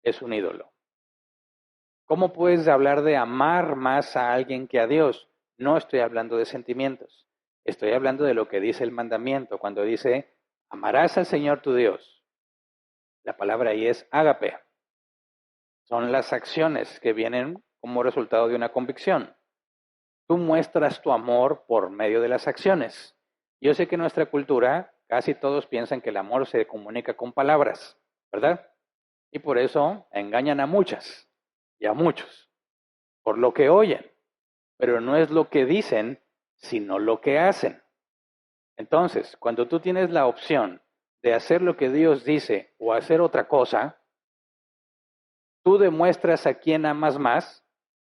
es un ídolo. ¿Cómo puedes hablar de amar más a alguien que a Dios? No estoy hablando de sentimientos. Estoy hablando de lo que dice el mandamiento, cuando dice, amarás al Señor tu Dios. La palabra ahí es ágape. Son las acciones que vienen como resultado de una convicción. Tú muestras tu amor por medio de las acciones. Yo sé que en nuestra cultura casi todos piensan que el amor se comunica con palabras, ¿verdad? Y por eso engañan a muchas y a muchos, por lo que oyen, pero no es lo que dicen, sino lo que hacen. Entonces, cuando tú tienes la opción de hacer lo que Dios dice o hacer otra cosa, tú demuestras a quién amas más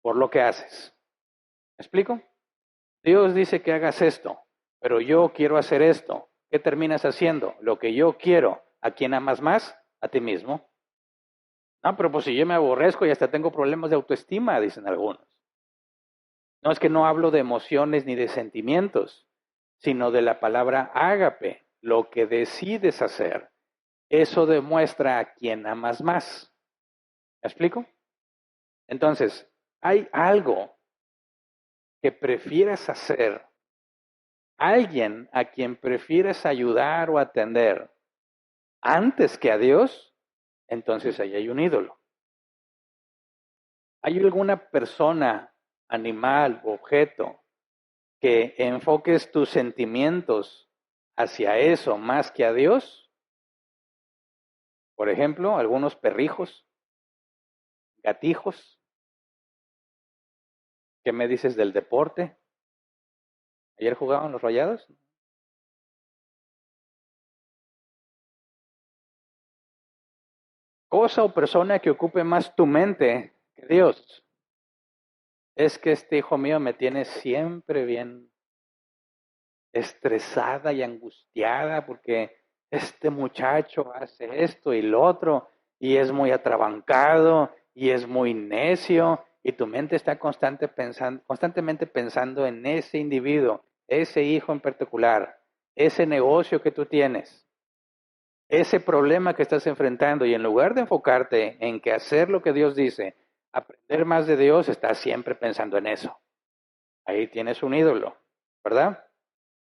por lo que haces. ¿Me explico? Dios dice que hagas esto, pero yo quiero hacer esto. ¿Qué terminas haciendo? Lo que yo quiero. ¿A quién amas más? A ti mismo. No, pero pues si yo me aborrezco y hasta tengo problemas de autoestima, dicen algunos. No es que no hablo de emociones ni de sentimientos, sino de la palabra ágape, lo que decides hacer. Eso demuestra a quién amas más. ¿Me explico? Entonces, hay algo que prefieras hacer, alguien a quien prefieres ayudar o atender antes que a Dios, entonces ahí hay un ídolo. ¿Hay alguna persona, animal o objeto que enfoques tus sentimientos hacia eso más que a Dios. Por ejemplo, algunos perrijos, gatijos. ¿Qué me dices del deporte? ¿Ayer jugaban los Rayados? Cosa o persona que ocupe más tu mente que Dios. Es que este hijo mío me tiene siempre bien estresada y angustiada porque este muchacho hace esto y lo otro y es muy atrabancado y es muy necio y tu mente está constantemente pensando en ese individuo, ese hijo en particular, ese negocio que tú tienes, ese problema que estás enfrentando y en lugar de enfocarte en que hacer lo que Dios dice, aprender más de Dios, estás siempre pensando en eso. Ahí tienes un ídolo, ¿verdad?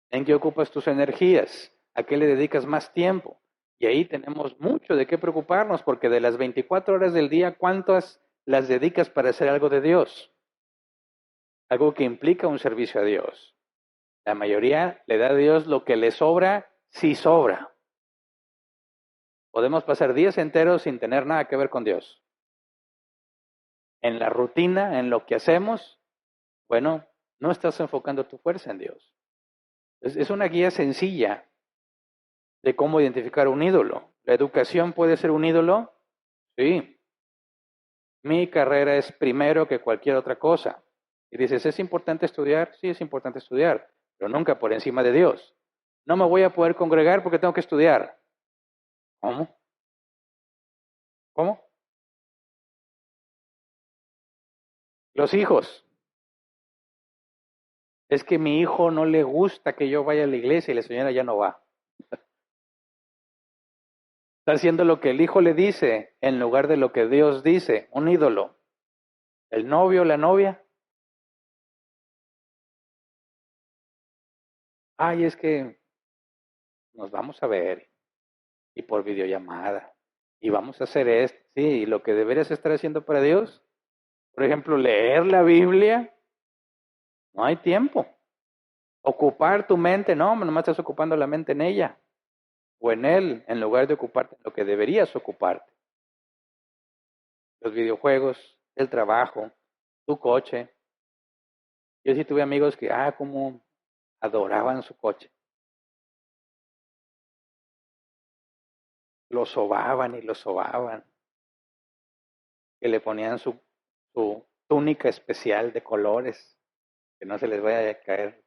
¿En qué ocupas tus energías? ¿A qué le dedicas más tiempo? Y ahí tenemos mucho de qué preocuparnos, porque de las 24 horas del día, ¿cuántas las dedicas para hacer algo de Dios? Algo que implica un servicio a Dios. La mayoría le da a Dios lo que le sobra, si sobra. Podemos pasar días enteros sin tener nada que ver con Dios. En la rutina, en lo que hacemos, bueno, no estás enfocando tu fuerza en Dios. Es una guía sencilla de cómo identificar un ídolo. ¿La educación puede ser un ídolo? Sí. Mi carrera es primero que cualquier otra cosa. Y dices, ¿es importante estudiar? Sí, es importante estudiar, pero nunca por encima de Dios. No me voy a poder congregar porque tengo que estudiar. ¿Cómo? ¿Cómo? Los hijos. Es que mi hijo no le gusta que yo vaya a la iglesia y la señora ya no va. Está haciendo lo que el hijo le dice en lugar de lo que Dios dice, un ídolo. El novio, la novia. Ay, es que nos vamos a ver y por videollamada y vamos a hacer esto. Sí, y lo que deberías estar haciendo para Dios, por ejemplo, leer la Biblia, no hay tiempo. Ocupar tu mente, no, nomás estás ocupando la mente en ella o en él, en lugar de ocuparte en lo que deberías ocuparte. Los videojuegos, el trabajo, tu coche. Yo sí tuve amigos que, como adoraban su coche. Lo sobaban y lo sobaban. Que le ponían su túnica especial de colores, que no se les vaya a caer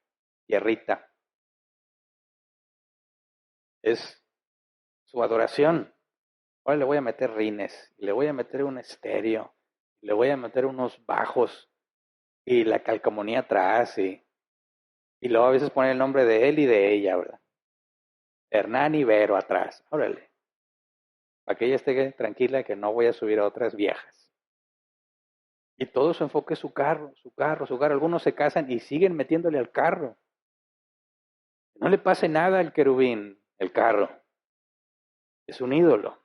tierrita. Es su adoración. Ahora le voy a meter rines, le voy a meter un estéreo, le voy a meter unos bajos y la calcomanía atrás y luego a veces poner el nombre de él y de ella, ¿verdad? Hernán Ibero atrás, órale, para que ella esté tranquila que no voy a subir a otras viejas. Y todo su enfoque es su carro, su carro, su carro. Algunos se casan y siguen metiéndole al carro. No le pase nada al querubín, el carro. Es un ídolo.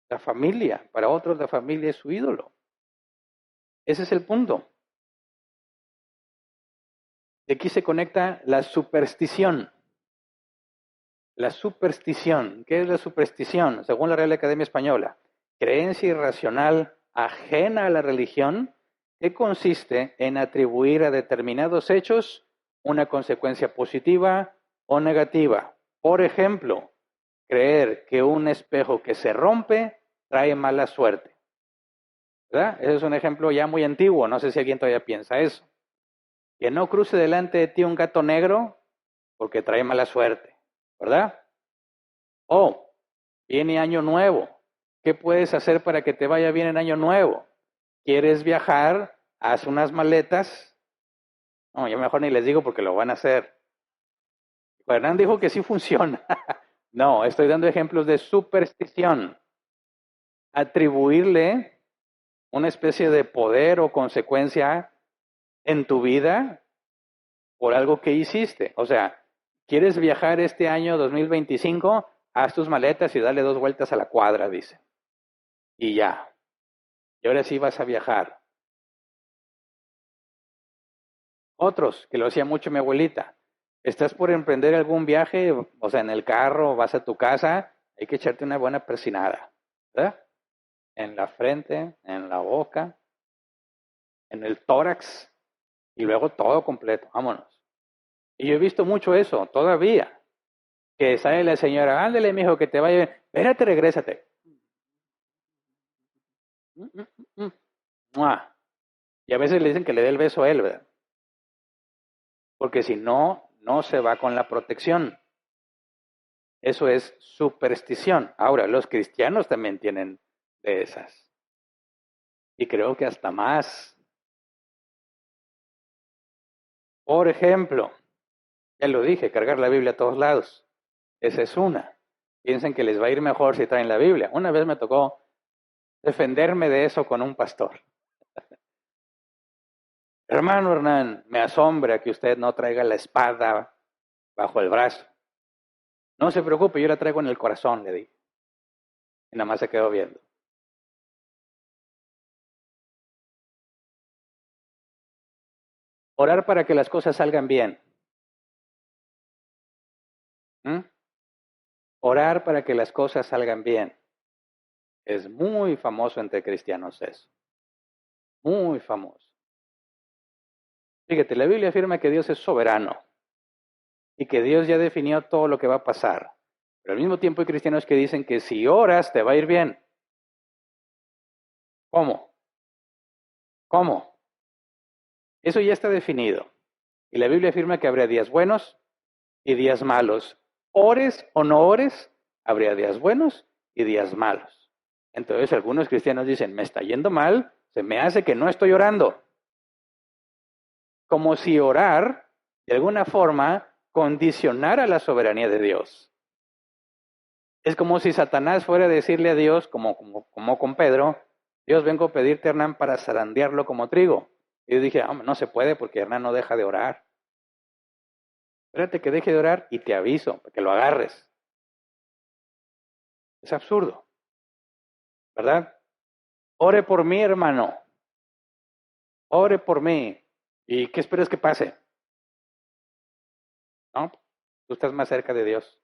La familia, para otros la familia es su ídolo. Ese es el punto. De aquí se conecta la superstición. La superstición. ¿Qué es la superstición? Según la Real Academia Española, creencia irracional ajena a la religión que consiste en atribuir a determinados hechos una consecuencia positiva o negativa. Por ejemplo, creer que un espejo que se rompe trae mala suerte. ¿Verdad? Ese es un ejemplo ya muy antiguo, no sé si alguien todavía piensa eso. Que no cruce delante de ti un gato negro porque trae mala suerte, ¿verdad? O viene año nuevo. ¿Qué puedes hacer para que te vaya bien en año nuevo? ¿Quieres viajar? Haz unas maletas. No, yo mejor ni les digo porque lo van a hacer. Hernán dijo que sí funciona. No, estoy dando ejemplos de superstición. Atribuirle una especie de poder o consecuencia en tu vida por algo que hiciste. O sea, ¿quieres viajar este año 2025? Haz tus maletas y dale 2 vueltas a la cuadra, dice. Y ya. Y ahora sí vas a viajar. Otros, que lo hacía mucho mi abuelita. Estás por emprender algún viaje, o sea, en el carro, vas a tu casa, hay que echarte una buena persinada, ¿verdad? En la frente, en la boca, en el tórax y luego todo completo, vámonos. Y yo he visto mucho eso todavía, que sale la señora, ándale, mijo, que te vaya bien, espérate, regrésate. ¡Mua! Y a veces le dicen que le dé el beso a él, ¿verdad? Porque si no, no se va con la protección. Eso es superstición. Ahora, los cristianos también tienen de esas. Y creo que hasta más. Por ejemplo, ya lo dije, cargar la Biblia a todos lados. Esa es una. Piensen que les va a ir mejor si traen la Biblia. Una vez me tocó defenderme de eso con un pastor. Hermano Hernán, me asombra que usted no traiga la espada bajo el brazo. No se preocupe, yo la traigo en el corazón, le dije. Y nada más se quedó viendo. Orar para que las cosas salgan bien. ¿Mm? Orar para que las cosas salgan bien. Es muy famoso entre cristianos eso. Muy famoso. Fíjate, la Biblia afirma que Dios es soberano y que Dios ya definió todo lo que va a pasar. Pero al mismo tiempo hay cristianos que dicen que si oras te va a ir bien. ¿Cómo? ¿Cómo? Eso ya está definido. Y la Biblia afirma que habrá días buenos y días malos. Ores o no ores, habría días buenos y días malos. Entonces algunos cristianos dicen, me está yendo mal, se me hace que no estoy orando. Como si orar, de alguna forma, condicionara la soberanía de Dios. Es como si Satanás fuera a decirle a Dios, como con Pedro, Dios, vengo a pedirte, Hernán, para zarandearlo como trigo. Y yo dije, no se puede porque Hernán no deja de orar. Espérate que deje de orar y te aviso, para que lo agarres. Es absurdo, ¿verdad? Ore por mí, hermano. Ore por mí. ¿Y qué esperas que pase? ¿No? Tú estás más cerca de Dios.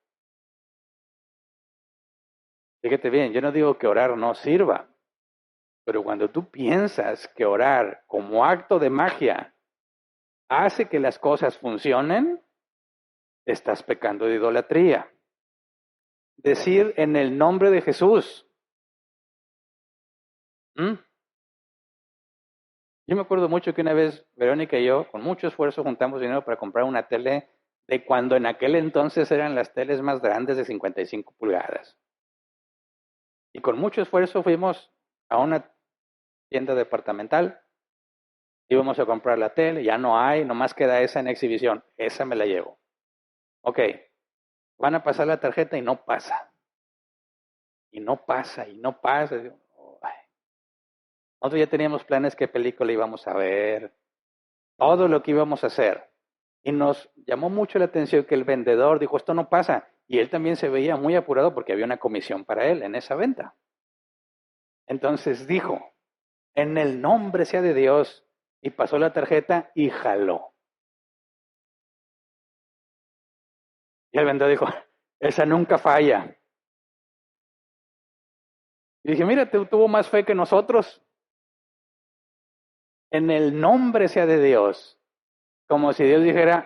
Fíjate bien, yo no digo que orar no sirva, pero cuando tú piensas que orar como acto de magia hace que las cosas funcionen, estás pecando de idolatría. Decir en el nombre de Jesús. ¿Mm? Yo me acuerdo mucho que una vez Verónica y yo, con mucho esfuerzo, juntamos dinero para comprar una tele de cuando en aquel entonces eran las teles más grandes de 55 pulgadas. Y con mucho esfuerzo fuimos a una tienda departamental, íbamos a comprar la tele, ya no hay, nomás queda esa en exhibición, esa me la llevo. Ok, van a pasar la tarjeta y no pasa. Y no pasa, y no pasa. Nosotros ya teníamos planes qué película íbamos a ver, todo lo que íbamos a hacer. Y nos llamó mucho la atención que el vendedor dijo, esto no pasa. Y él también se veía muy apurado porque había una comisión para él en esa venta. Entonces dijo, en el nombre sea de Dios. Y pasó la tarjeta y jaló. Y el vendedor dijo, esa nunca falla. Y dije, mira, tuvo más fe que nosotros. En el nombre sea de Dios. Como si Dios dijera,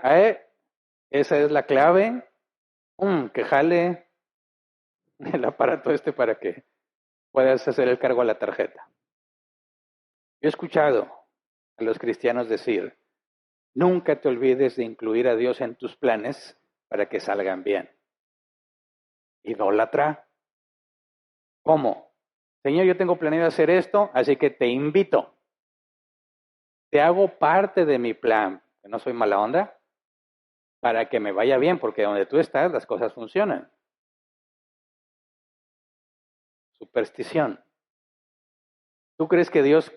esa es la clave, que jale el aparato para que puedas hacer el cargo a la tarjeta. Yo he escuchado a los cristianos decir, nunca te olvides de incluir a Dios en tus planes para que salgan bien. Idólatra. ¿Cómo? Señor, yo tengo planeado hacer esto, así que te invito. Te hago parte de mi plan, que no soy mala onda, para que me vaya bien, porque donde tú estás las cosas funcionan. Superstición. ¿Tú crees que Dios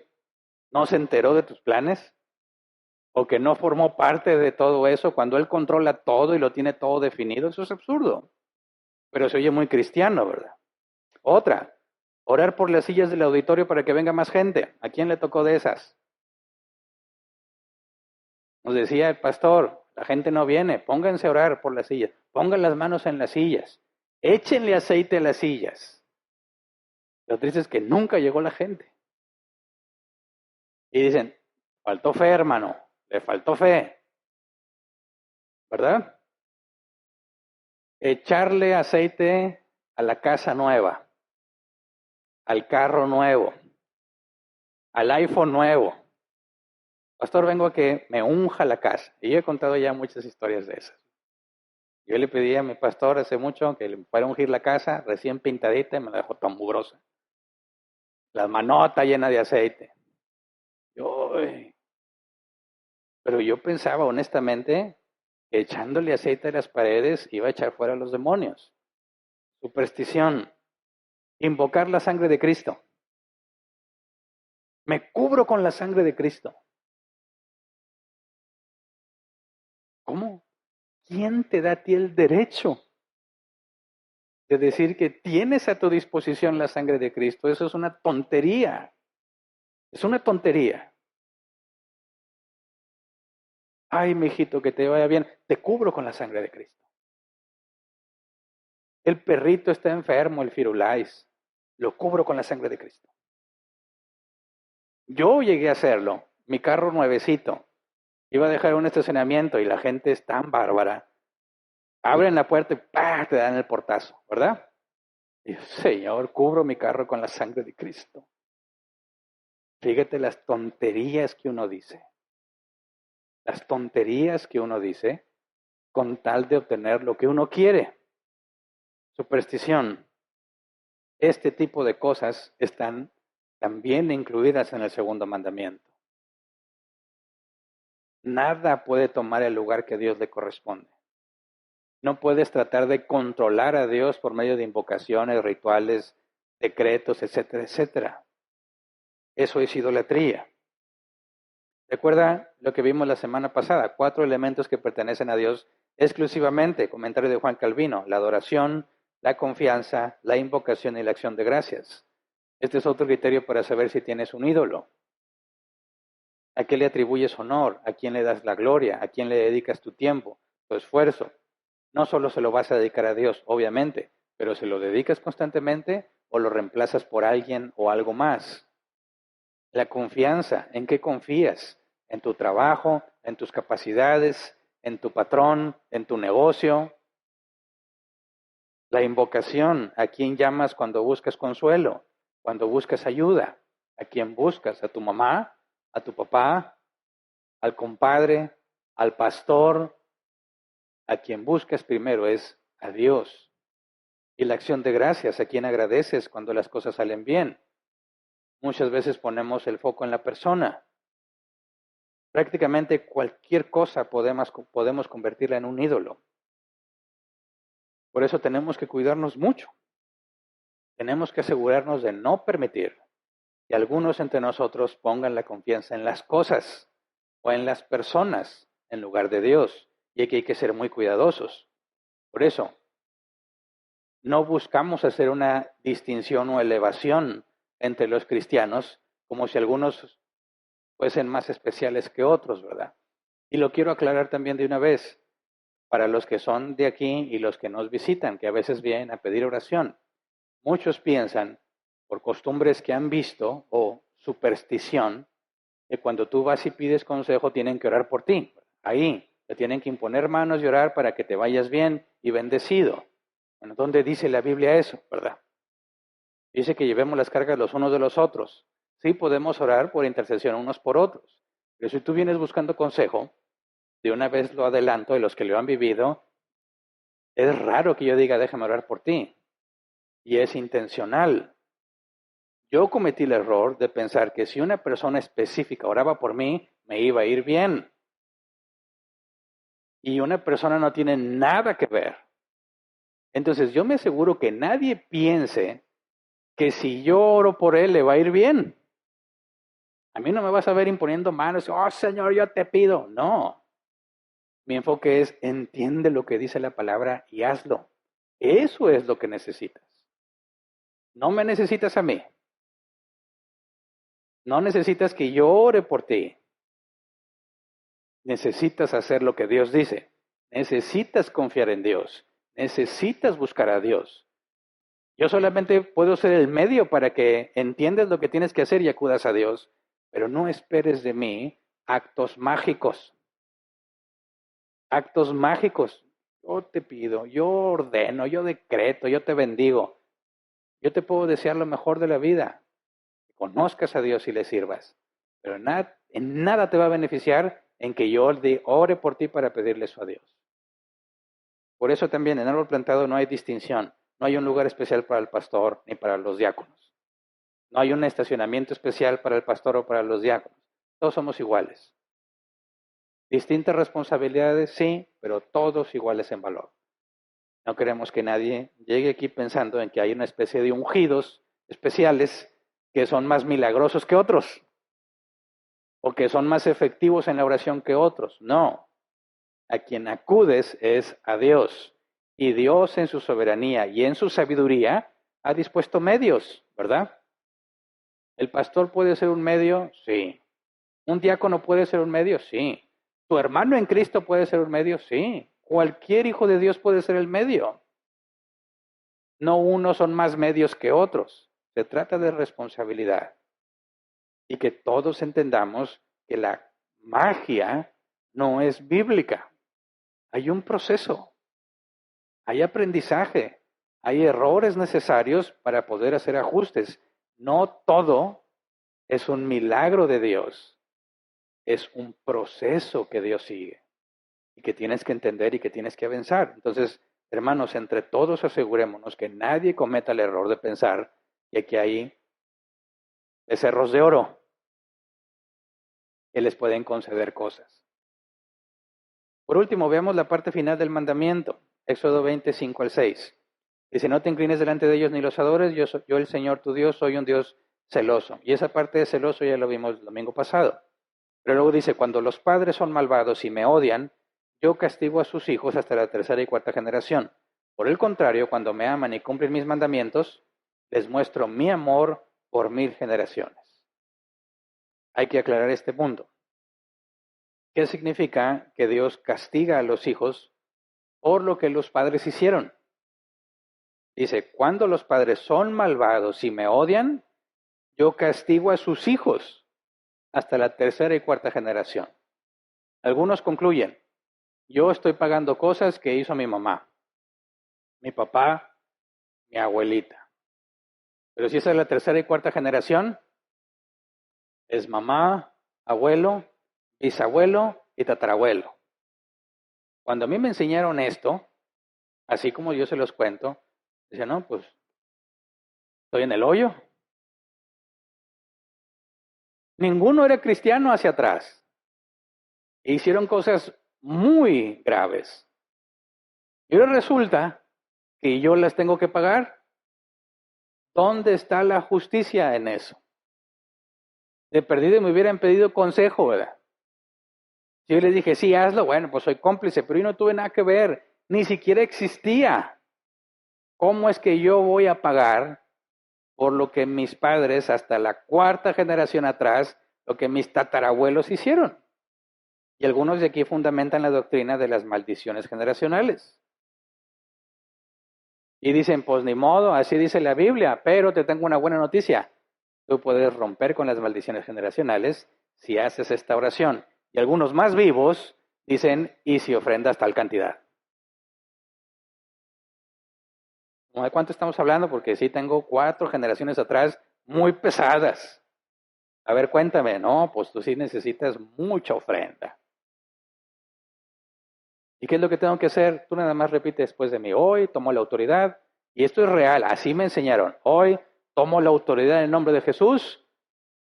no se enteró de tus planes? ¿O que no formó parte de todo eso cuando Él controla todo y lo tiene todo definido? Eso es absurdo. Pero se oye muy cristiano, ¿verdad? Otra, orar por las sillas del auditorio para que venga más gente. ¿A quién le tocó de esas? Nos decía el pastor, La gente no viene. Pónganse a orar por las sillas. Pongan las manos en las sillas. Échenle aceite a las sillas. Lo triste es que nunca llegó la gente. Y dicen, faltó fe, hermano. Le faltó fe. ¿Verdad? Echarle aceite a la casa nueva, al carro nuevo, al iPhone nuevo. Pastor, vengo a que me unja la casa. Y yo he contado ya muchas historias de esas. Yo le pedí a mi pastor hace mucho que le fuera a ungir la casa, recién pintadita, y me la dejó tan mugrosa. La manota llena de aceite. Pero yo pensaba honestamente que echándole aceite a las paredes iba a echar fuera a los demonios. Superstición. Invocar la sangre de Cristo. Me cubro con la sangre de Cristo. ¿Cómo? ¿Quién te da a ti el derecho de decir que tienes a tu disposición la sangre de Cristo? Eso es una tontería. Es una tontería. Ay, mijito, que te vaya bien. Te cubro con la sangre de Cristo. El perrito está enfermo, el Firulais. Lo cubro con la sangre de Cristo. Yo llegué a hacerlo. Mi carro nuevecito. Iba a dejar un estacionamiento y la gente es tan bárbara. Abren la puerta y ¡pah! Te dan el portazo, ¿verdad? Y yo, Señor, cubro mi carro con la sangre de Cristo. Fíjate las tonterías que uno dice. Las tonterías que uno dice con tal de obtener lo que uno quiere. Superstición. Este tipo de cosas están también incluidas en el segundo mandamiento. Nada puede tomar el lugar que a Dios le corresponde. No puedes tratar de controlar a Dios por medio de invocaciones, rituales, decretos, etcétera, etcétera. Eso es idolatría. Recuerda lo que vimos la semana pasada, 4 elementos que pertenecen a Dios exclusivamente, comentario de Juan Calvino, la adoración, la confianza, la invocación y la acción de gracias. Este es otro criterio para saber si tienes un ídolo. ¿A qué le atribuyes honor? ¿A quién le das la gloria? ¿A quién le dedicas tu tiempo, tu esfuerzo? No solo se lo vas a dedicar a Dios, obviamente, pero ¿se lo dedicas constantemente o lo reemplazas por alguien o algo más? La confianza, ¿en qué confías? ¿En tu trabajo, en tus capacidades, en tu patrón, en tu negocio? La invocación, ¿a quién llamas cuando buscas consuelo, cuando buscas ayuda? ¿A quién buscas? ¿A tu mamá? ¿A tu papá? ¿Al compadre? ¿Al pastor? A quien buscas primero es a Dios. Y la acción de gracias, ¿a quien agradeces cuando las cosas salen bien? Muchas veces ponemos el foco en la persona. Prácticamente cualquier cosa podemos convertirla en un ídolo. Por eso tenemos que cuidarnos mucho. Tenemos que asegurarnos de no permitir que algunos entre nosotros pongan la confianza en las cosas o en las personas en lugar de Dios. Y aquí hay que ser muy cuidadosos. Por eso, no buscamos hacer una distinción o elevación entre los cristianos, como si algunos fuesen más especiales que otros, ¿verdad? Y lo quiero aclarar también de una vez, para los que son de aquí y los que nos visitan, que a veces vienen a pedir oración. Muchos piensan, por costumbres que han visto o superstición, que cuando tú vas y pides consejo tienen que orar por ti. Ahí, te tienen que imponer manos y orar para que te vayas bien y bendecido. Bueno, ¿dónde dice la Biblia eso, verdad? Dice que llevemos las cargas los unos de los otros. Sí podemos orar por intercesión unos por otros. Pero si tú vienes buscando consejo, de una vez lo adelanto, y los que lo han vivido, es raro que yo diga, déjame orar por ti. Y es intencional. Yo cometí el error de pensar que si una persona específica oraba por mí, me iba a ir bien. Y una persona no tiene nada que ver. Entonces yo me aseguro que nadie piense que si yo oro por él le va a ir bien. A mí no me vas a ver imponiendo manos, oh Señor, yo te pido. No. Mi enfoque es, entiende lo que dice la palabra y hazlo. Eso es lo que necesitas. No me necesitas a mí. No necesitas que yo ore por ti. Necesitas hacer lo que Dios dice. Necesitas confiar en Dios. Necesitas buscar a Dios. Yo solamente puedo ser el medio para que entiendas lo que tienes que hacer y acudas a Dios, pero no esperes de mí actos mágicos. Actos mágicos. Yo te pido, yo ordeno, yo decreto, yo te bendigo. Yo te puedo desear lo mejor de la vida, que conozcas a Dios y le sirvas, pero en nada te va a beneficiar en que yo ore por ti para pedirle eso a Dios. Por eso también en árbol plantado no hay distinción, no hay un lugar especial para el pastor ni para los diáconos. No hay un estacionamiento especial para el pastor o para los diáconos. Todos somos iguales. Distintas responsabilidades, sí, pero todos iguales en valor. No queremos que nadie llegue aquí pensando en que hay una especie de ungidos especiales que son más milagrosos que otros o que son más efectivos en la oración que otros. No, a quien acudes es a Dios. Y Dios en su soberanía y en su sabiduría ha dispuesto medios, ¿verdad? ¿El pastor puede ser un medio? Sí. ¿Un diácono puede ser un medio? Sí. ¿Tu hermano en Cristo puede ser un medio? Sí. Cualquier hijo de Dios puede ser el medio. No unos son más medios que otros. Se trata de responsabilidad. Y que todos entendamos que la magia no es bíblica. Hay un proceso, hay aprendizaje, hay errores necesarios para poder hacer ajustes. No todo es un milagro de Dios. Es un proceso que Dios sigue y que tienes que entender y que tienes que avanzar. Entonces, hermanos, entre todos asegurémonos que nadie cometa el error de pensar que aquí hay becerros de oro que les pueden conceder cosas. Por último, veamos la parte final del mandamiento, Éxodo 25 al 6. Dice, no te inclines delante de ellos ni los adores, yo el Señor tu Dios soy un Dios celoso. Y esa parte de celoso ya lo vimos el domingo pasado. Pero luego dice, cuando los padres son malvados y me odian, yo castigo a sus hijos hasta la tercera y cuarta generación. Por el contrario, cuando me aman y cumplen mis mandamientos, les muestro mi amor por 1000 generaciones. Hay que aclarar este punto. ¿Qué significa que Dios castiga a los hijos por lo que los padres hicieron? Dice, cuando los padres son malvados y me odian, yo castigo a sus hijos hasta la tercera y cuarta generación. Algunos concluyen, yo estoy pagando cosas que hizo mi mamá, mi papá, mi abuelita. Pero si esa es la tercera y cuarta generación, es mamá, abuelo, bisabuelo y tatarabuelo. Cuando a mí me enseñaron esto, así como yo se los cuento, decía, no, pues estoy en el hoyo. Ninguno era cristiano hacia atrás. E hicieron cosas muy graves. Y ahora resulta que yo las tengo que pagar. ¿Dónde está la justicia en eso? De perdido me hubieran pedido consejo, ¿verdad? Si yo les dije, sí, hazlo, bueno, pues soy cómplice, pero yo no tuve nada que ver, ni siquiera existía. ¿Cómo es que yo voy a pagar por lo que mis padres, hasta la cuarta generación atrás, lo que mis tatarabuelos hicieron? Y algunos de aquí fundamentan la doctrina de las maldiciones generacionales. Y dicen, pues ni modo, así dice la Biblia, pero te tengo una buena noticia. Tú puedes romper con las maldiciones generacionales si haces esta oración. Y algunos más vivos dicen, y si ofrendas tal cantidad. ¿De cuánto estamos hablando? Porque sí tengo 4 generaciones atrás muy pesadas. A ver, cuéntame. No, pues tú sí necesitas mucha ofrenda. ¿Y qué es lo que tengo que hacer? Tú nada más repite después de mí. Hoy tomo la autoridad. Y esto es real. Así me enseñaron. Hoy tomo la autoridad en el nombre de Jesús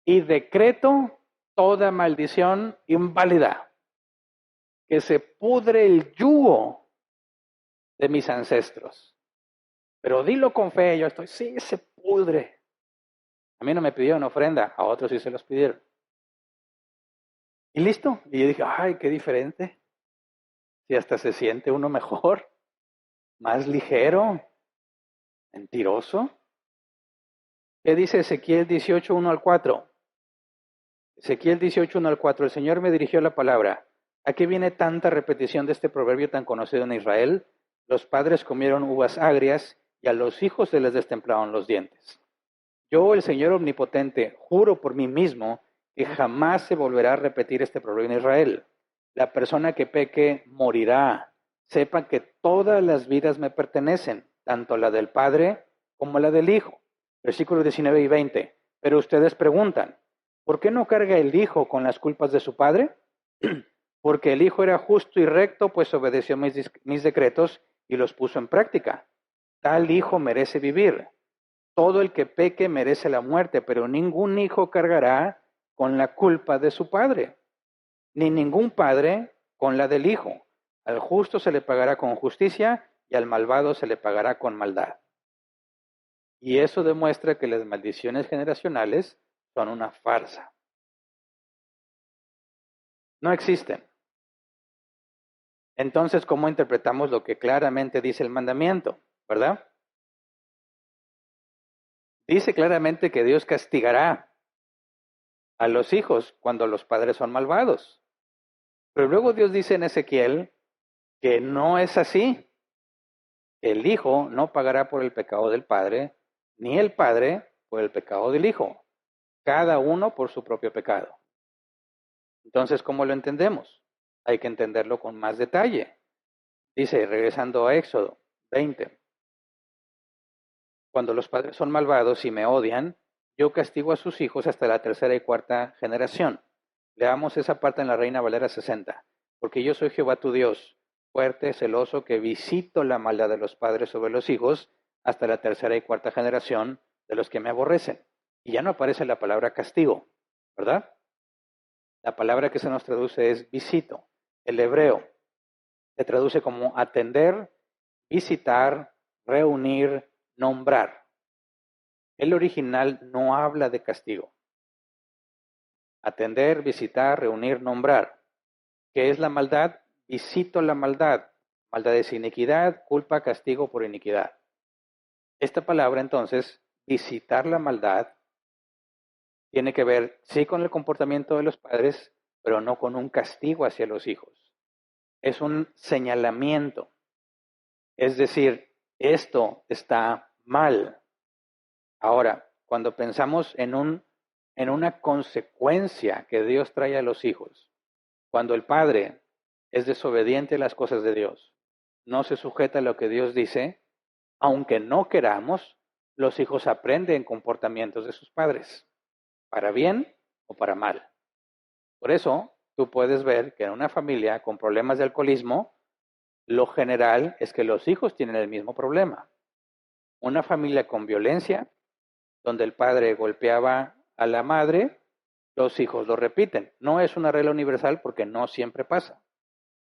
y decreto toda maldición inválida. Que se pudre el yugo de mis ancestros. Pero dilo con fe. Yo estoy, sí, se pudre. A mí no me pidieron ofrenda. A otros sí se los pidieron. Y listo. Y yo dije, ay, qué diferente. Si hasta se siente uno mejor. Más ligero. Mentiroso. ¿Qué dice Ezequiel 18, 1 al 4? Ezequiel 18, 1 al 4. El Señor me dirigió la palabra. ¿A qué viene tanta repetición de este proverbio tan conocido en Israel? Los padres comieron uvas agrias y a los hijos se les destemplaron los dientes. Yo, el Señor Omnipotente, juro por mí mismo que jamás se volverá a repetir este proverbio en Israel. La persona que peque morirá. Sepan que todas las vidas me pertenecen, tanto la del Padre como la del Hijo. Versículos 19 y 20. Pero ustedes preguntan, ¿por qué no carga el Hijo con las culpas de su Padre? Porque el Hijo era justo y recto, pues obedeció mis decretos y los puso en práctica. Tal Hijo merece vivir. Todo el que peque merece la muerte, pero ningún hijo cargará con la culpa de su padre, ni ningún padre con la del hijo. Al justo se le pagará con justicia y al malvado se le pagará con maldad. Y eso demuestra que las maldiciones generacionales son una farsa. No existen. Entonces, ¿cómo interpretamos lo que claramente dice el mandamiento? ¿Verdad? Dice claramente que Dios castigará a los hijos cuando los padres son malvados. Pero luego Dios dice en Ezequiel que no es así. El hijo no pagará por el pecado del padre, ni el padre por el pecado del hijo. Cada uno por su propio pecado. Entonces, ¿cómo lo entendemos? Hay que entenderlo con más detalle. Dice, regresando a Éxodo 20, cuando los padres son malvados y me odian, yo castigo a sus hijos hasta la tercera y cuarta generación. Leamos esa parte en la Reina Valera 60. Porque yo soy Jehová tu Dios, fuerte, celoso, que visito la maldad de los padres sobre los hijos hasta la tercera y cuarta generación de los que me aborrecen. Y ya no aparece la palabra castigo, ¿verdad? La palabra que se nos traduce es visito. El hebreo se traduce como atender, visitar, reunir, nombrar. El original no habla de castigo. Atender, visitar, reunir, nombrar. ¿Qué es la maldad? Visito la maldad. Maldad es iniquidad, culpa, castigo por iniquidad. Esta palabra entonces, visitar la maldad, tiene que ver sí con el comportamiento de los padres, pero no con un castigo hacia los hijos. Es un señalamiento. Es decir, esto está mal. Ahora, cuando pensamos en una consecuencia que Dios trae a los hijos, cuando el padre es desobediente a las cosas de Dios, no se sujeta a lo que Dios dice, aunque no queramos, los hijos aprenden comportamientos de sus padres, para bien o para mal. Por eso, tú puedes ver que en una familia con problemas de alcoholismo, lo general es que los hijos tienen el mismo problema. Una familia con violencia, donde el padre golpeaba a la madre, los hijos lo repiten. No es una regla universal porque no siempre pasa.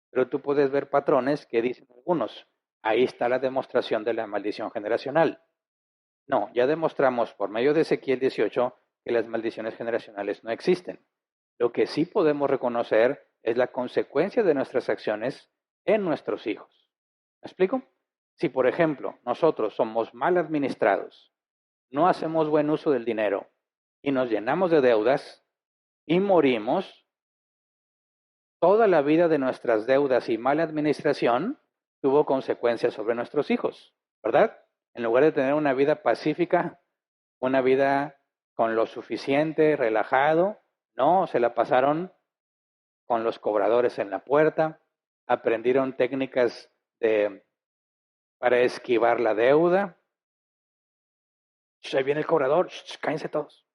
Pero tú puedes ver patrones que dicen algunos, ahí está la demostración de la maldición generacional. No, ya demostramos por medio de Ezequiel 18 que las maldiciones generacionales no existen. Lo que sí podemos reconocer es la consecuencia de nuestras acciones en nuestros hijos. ¿Me explico? Si, por ejemplo, nosotros somos mal administrados, no hacemos buen uso del dinero y nos llenamos de deudas y morimos, toda la vida de nuestras deudas y mala administración tuvo consecuencias sobre nuestros hijos, ¿verdad? En lugar de tener una vida pacífica, una vida con lo suficiente, relajado, no, se la pasaron con los cobradores en la puerta, aprendieron técnicas para esquivar la deuda. Ahí viene el cobrador, cállense todos.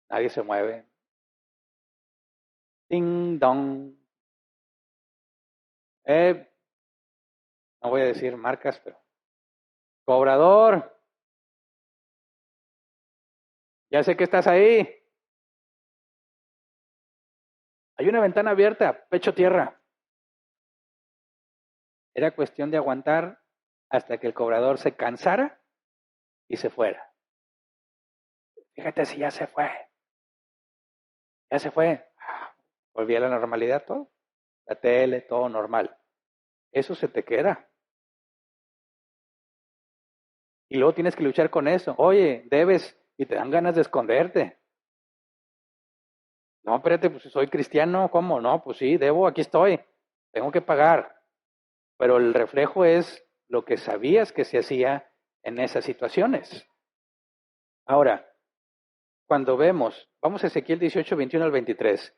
Nadie se mueve. Ding dong. No voy a decir marcas, pero cobrador, ya sé que estás ahí. Hay una ventana abierta, pecho tierra. Era cuestión de aguantar hasta que el cobrador se cansara y se fuera. Fíjate si ya se fue. Ya se fue. Volví a la normalidad todo. La tele, todo normal. Eso se te queda. Y luego tienes que luchar con eso. Oye, debes y te dan ganas de esconderte. No, espérate, pues soy cristiano, ¿cómo? No, pues sí, debo, aquí estoy, tengo que pagar. Pero el reflejo es lo que sabías que se hacía en esas situaciones. Ahora, cuando vamos a Ezequiel 18, 21 al 23,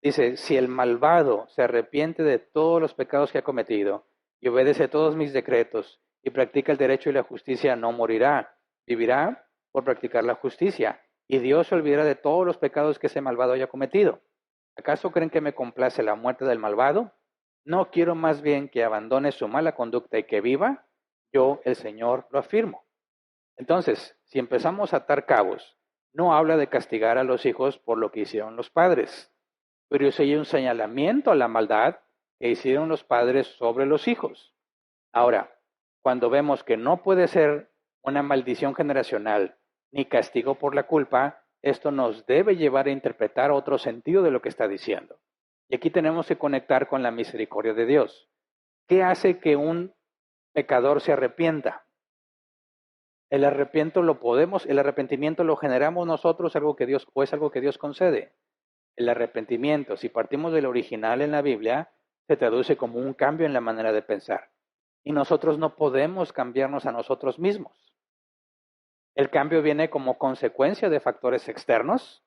dice, si el malvado se arrepiente de todos los pecados que ha cometido y obedece todos mis decretos y practica el derecho y la justicia, no morirá, vivirá por practicar la justicia. Y Dios se olvidará de todos los pecados que ese malvado haya cometido. ¿Acaso creen que me complace la muerte del malvado? No quiero más bien que abandone su mala conducta y que viva. Yo, el Señor, lo afirmo. Entonces, si empezamos a atar cabos, no habla de castigar a los hijos por lo que hicieron los padres, pero es un señalamiento a la maldad que hicieron los padres sobre los hijos. Ahora, cuando vemos que no puede ser una maldición generacional ni castigo por la culpa, esto nos debe llevar a interpretar otro sentido de lo que está diciendo. Y aquí tenemos que conectar con la misericordia de Dios. ¿Qué hace que un pecador se arrepienta? El arrepentimiento lo generamos nosotros, algo que Dios, o es algo que Dios concede. El arrepentimiento, si partimos del original en la Biblia, se traduce como un cambio en la manera de pensar. Y nosotros no podemos cambiarnos a nosotros mismos. El cambio viene como consecuencia de factores externos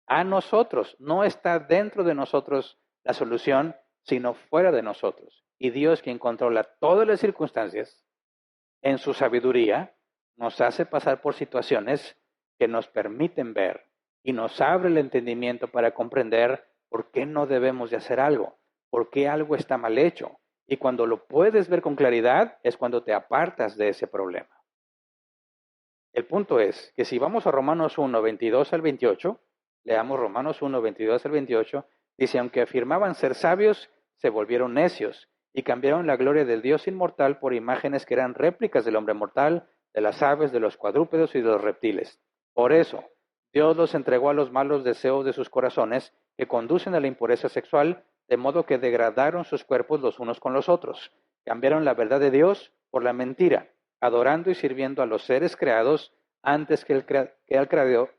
a nosotros. No está dentro de nosotros la solución, sino fuera de nosotros. Y Dios, quien controla todas las circunstancias, en su sabiduría, nos hace pasar por situaciones que nos permiten ver y nos abre el entendimiento para comprender por qué no debemos de hacer algo, por qué algo está mal hecho. Y cuando lo puedes ver con claridad es cuando te apartas de ese problema. El punto es que si vamos a Romanos 1, 22 al 28, leamos Romanos 1, 22 al 28, dice, aunque afirmaban ser sabios, se volvieron necios y cambiaron la gloria del Dios inmortal por imágenes que eran réplicas del hombre mortal, de las aves, de los cuadrúpedos y de los reptiles. Por eso, Dios los entregó a los malos deseos de sus corazones que conducen a la impureza sexual, de modo que degradaron sus cuerpos los unos con los otros. Cambiaron la verdad de Dios por la mentira, adorando y sirviendo a los seres creados antes que al creador,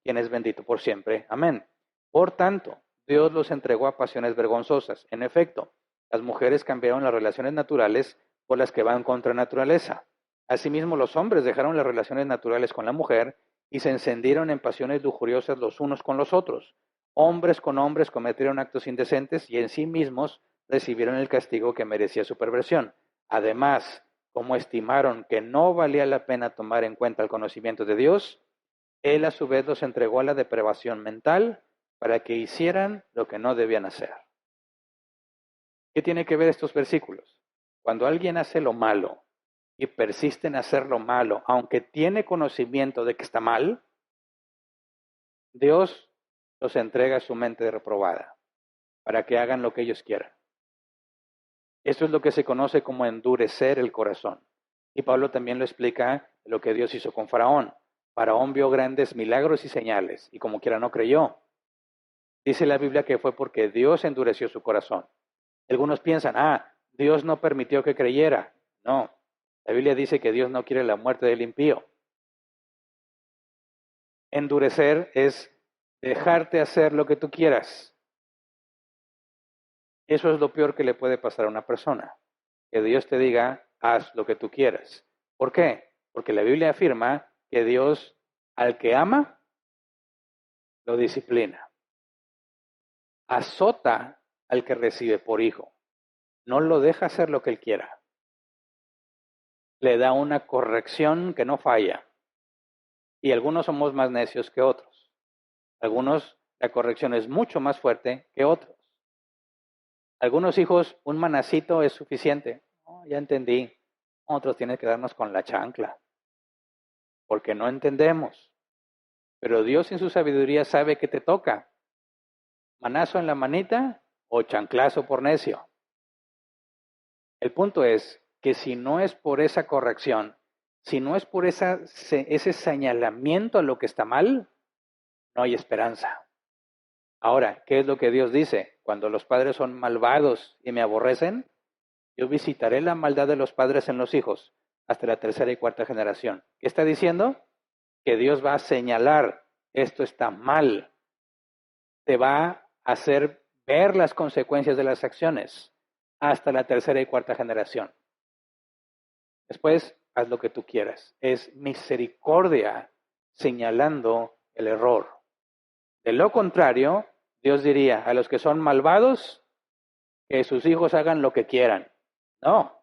quien es bendito por siempre. Amén. Por tanto, Dios los entregó a pasiones vergonzosas. En efecto, las mujeres cambiaron las relaciones naturales por las que van contra naturaleza. Asimismo, los hombres dejaron las relaciones naturales con la mujer y se encendieron en pasiones lujuriosas los unos con los otros. Hombres con hombres cometieron actos indecentes y en sí mismos recibieron el castigo que merecía su perversión. Además, como estimaron que no valía la pena tomar en cuenta el conocimiento de Dios, Él a su vez los entregó a la depravación mental para que hicieran lo que no debían hacer. ¿Qué tiene que ver estos versículos? Cuando alguien hace lo malo y persiste en hacer lo malo, aunque tiene conocimiento de que está mal, Dios los entrega a su mente reprobada para que hagan lo que ellos quieran. Eso es lo que se conoce como endurecer el corazón. Y Pablo también lo explica lo que Dios hizo con Faraón. Faraón vio grandes milagros y señales, y como quiera no creyó. Dice la Biblia que fue porque Dios endureció su corazón. Algunos piensan, Dios no permitió que creyera. No, la Biblia dice que Dios no quiere la muerte del impío. Endurecer es dejarte hacer lo que tú quieras. Eso es lo peor que le puede pasar a una persona. Que Dios te diga, haz lo que tú quieras. ¿Por qué? Porque la Biblia afirma que Dios al que ama, lo disciplina. Azota al que recibe por hijo. No lo deja hacer lo que él quiera. Le da una corrección que no falla. Y algunos somos más necios que otros. Algunos, la corrección es mucho más fuerte que otros. Algunos hijos, un manacito es suficiente. Oh, ya entendí. Otros tienen que darnos con la chancla. Porque no entendemos. Pero Dios en su sabiduría sabe que te toca. Manazo en la manita o chanclazo por necio. El punto es que si no es por esa corrección, si no es por ese señalamiento a lo que está mal, no hay esperanza. Ahora, ¿qué es lo que Dios dice? Cuando los padres son malvados y me aborrecen, yo visitaré la maldad de los padres en los hijos hasta la tercera y cuarta generación. ¿Qué está diciendo? Que Dios va a señalar, esto está mal. te va a hacer ver las consecuencias de las acciones hasta la tercera y cuarta generación. Después, haz lo que tú quieras. Es misericordia señalando el error. De lo contrario, Dios diría a los que son malvados que sus hijos hagan lo que quieran. No.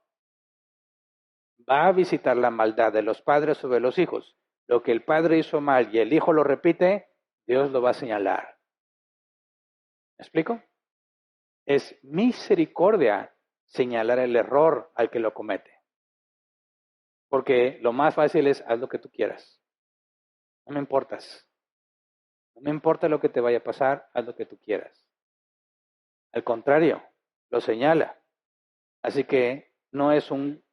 Va a visitar la maldad de los padres sobre los hijos. Lo que el padre hizo mal y el hijo lo repite, Dios lo va a señalar. ¿Me explico? Es misericordia señalar el error al que lo comete. Porque lo más fácil es haz lo que tú quieras. No me importas. No me importa lo que te vaya a pasar, haz lo que tú quieras. Al contrario, lo señala. Así que no es un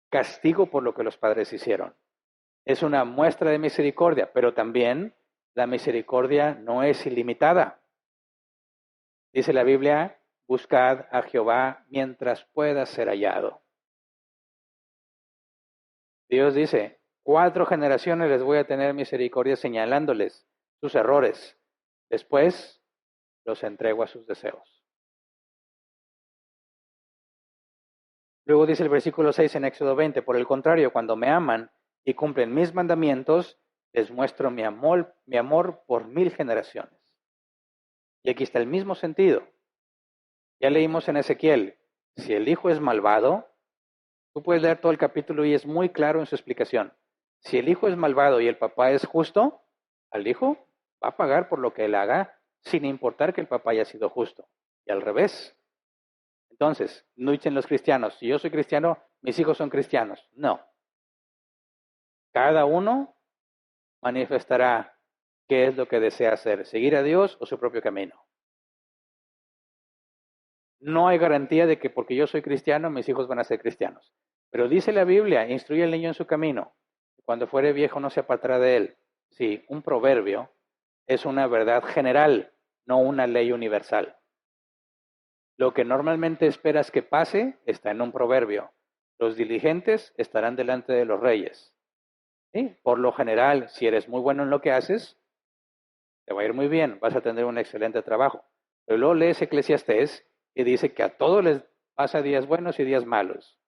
castigo por lo que los padres hicieron. Es una muestra de misericordia, pero también la misericordia no es ilimitada. Dice la Biblia, buscad a Jehová mientras pueda ser hallado. Dios dice, 4 generaciones les voy a tener misericordia señalándoles sus errores. Después los entrego a sus deseos. Luego dice el versículo 6 en Éxodo 20, por el contrario, cuando me aman y cumplen mis mandamientos, les muestro mi amor por 1000 generaciones. Y aquí está el mismo sentido. Ya leímos en Ezequiel, si el hijo es malvado, tú puedes leer todo el capítulo y es muy claro en su explicación. Si el hijo es malvado y el papá es justo, al hijo va a pagar por lo que él haga, sin importar que el papá haya sido justo. Y al revés. Entonces, no dicen los cristianos, si yo soy cristiano, mis hijos son cristianos. No. Cada uno manifestará qué es lo que desea hacer, seguir a Dios o su propio camino. No hay garantía de que porque yo soy cristiano, mis hijos van a ser cristianos. Pero dice la Biblia, instruye al niño en su camino. Cuando fuere viejo no se apartará de él. Sí, un proverbio es una verdad general, no una ley universal. Lo que normalmente esperas que pase está en un proverbio. Los diligentes estarán delante de los reyes. ¿Sí? Por lo general, si eres muy bueno en lo que haces, te va a ir muy bien, vas a tener un excelente trabajo. Pero luego lees Eclesiastés y dice que a todos les pasa días buenos y días malos.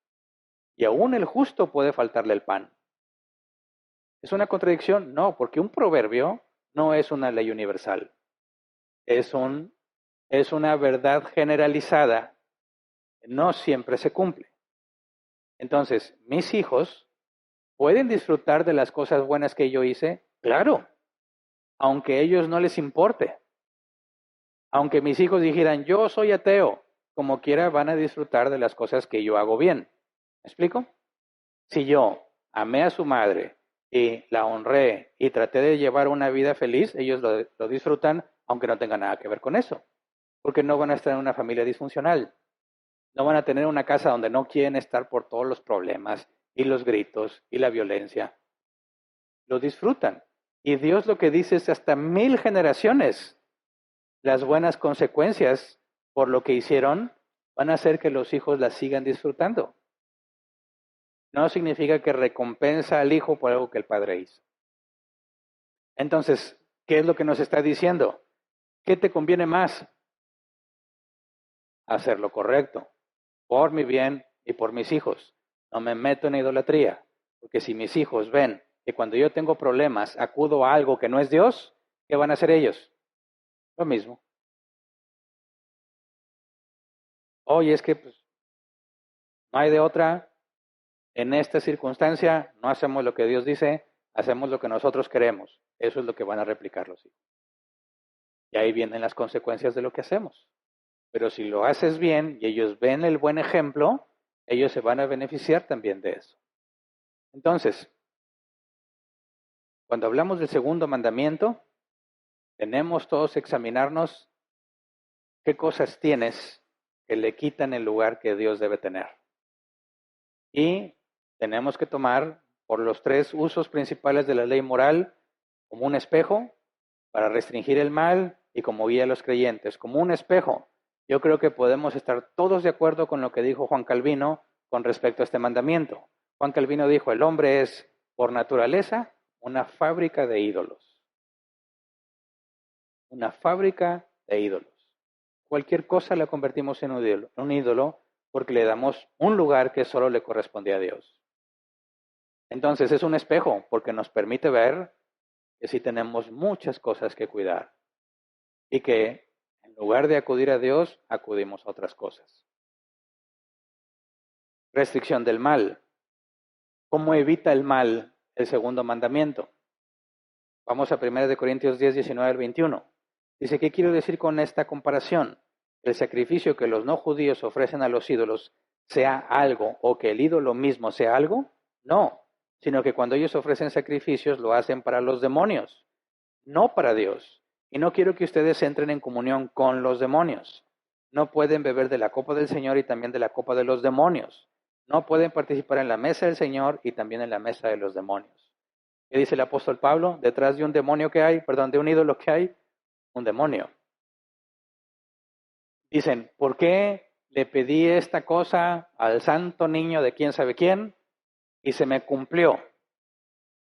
Y aún el justo puede faltarle el pan. ¿Es una contradicción? No, porque un proverbio no es una ley universal. Es una verdad generalizada. No siempre se cumple. Entonces, mis hijos pueden disfrutar de las cosas buenas que yo hice, claro, aunque a ellos no les importe. Aunque mis hijos dijeran, yo soy ateo, como quiera van a disfrutar de las cosas que yo hago bien. ¿Me explico? Si yo amé a su madre y la honré y traté de llevar una vida feliz, ellos lo disfrutan, aunque no tenga nada que ver con eso. Porque no van a estar en una familia disfuncional. No van a tener una casa donde no quieren estar por todos los problemas y los gritos y la violencia. Lo disfrutan. Y Dios lo que dice es hasta 1000 generaciones. Las buenas consecuencias por lo que hicieron van a hacer que los hijos las sigan disfrutando. No significa que recompensa al hijo por algo que el padre hizo. Entonces, ¿qué es lo que nos está diciendo? ¿Qué te conviene más? Hacer lo correcto, por mi bien y por mis hijos. No me meto en idolatría, porque si mis hijos ven que cuando yo tengo problemas acudo a algo que no es Dios, ¿qué van a hacer ellos? Lo mismo. Oye, es que pues, no hay de otra. En esta circunstancia no hacemos lo que Dios dice, hacemos lo que nosotros queremos. Eso es lo que van a replicar los hijos. Y ahí vienen las consecuencias de lo que hacemos. Pero si lo haces bien y ellos ven el buen ejemplo, ellos se van a beneficiar también de eso. Entonces, cuando hablamos del segundo mandamiento, tenemos todos que examinarnos qué cosas tienes que le quitan el lugar que Dios debe tener. Y tenemos que tomar por los 3 usos principales de la ley moral como un espejo para restringir el mal y como guía a los creyentes. Como un espejo, yo creo que podemos estar todos de acuerdo con lo que dijo Juan Calvino con respecto a este mandamiento. Juan Calvino dijo, el hombre es por naturaleza una fábrica de ídolos. Una fábrica de ídolos. Cualquier cosa la convertimos en un ídolo porque le damos un lugar que solo le corresponde a Dios. Entonces es un espejo porque nos permite ver que sí tenemos muchas cosas que cuidar y que en lugar de acudir a Dios, acudimos a otras cosas. Restricción del mal. ¿Cómo evita el mal el segundo mandamiento? Vamos a 1 Corintios 10, 19 al 21. Dice, ¿qué quiero decir con esta comparación? El sacrificio que los no judíos ofrecen a los ídolos sea algo o que el ídolo mismo sea algo. No, sino que cuando ellos ofrecen sacrificios lo hacen para los demonios, no para Dios. Y no quiero que ustedes entren en comunión con los demonios. No pueden beber de la copa del Señor y también de la copa de los demonios. No pueden participar en la mesa del Señor y también en la mesa de los demonios. ¿Qué dice el apóstol Pablo? Detrás de un demonio que hay, de un ídolo que hay, un demonio. Dicen, ¿por qué le pedí esta cosa al santo niño de quién sabe quién y se me cumplió?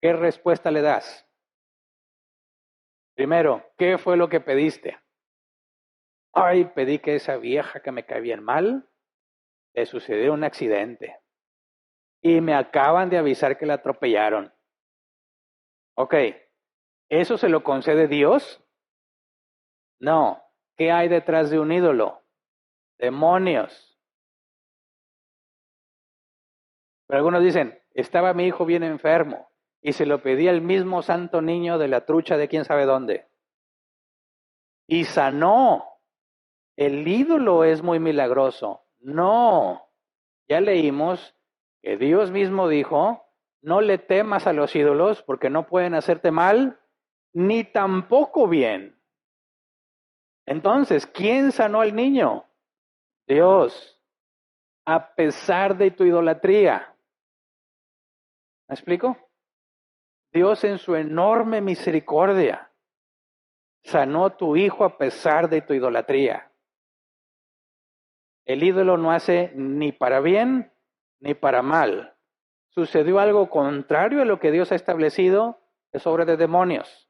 ¿Qué respuesta le das? Primero, ¿qué fue lo que pediste? Ay, pedí que esa vieja que me cae bien mal, le sucedió un accidente. Y me acaban de avisar que la atropellaron. Ok, ¿eso se lo concede Dios? No. ¿Qué hay detrás de un ídolo? Demonios. Pero algunos dicen, estaba mi hijo bien enfermo y se lo pedí al mismo santo niño de la trucha de quién sabe dónde. Y sanó. El ídolo es muy milagroso. No. Ya leímos que Dios mismo dijo, no le temas a los ídolos porque no pueden hacerte mal ni tampoco bien. Entonces, ¿quién sanó al niño? Dios, a pesar de tu idolatría. ¿Me explico? Dios en su enorme misericordia sanó a tu hijo a pesar de tu idolatría. El ídolo no hace ni para bien ni para mal. Sucedió algo contrario a lo que Dios ha establecido, es obra de demonios.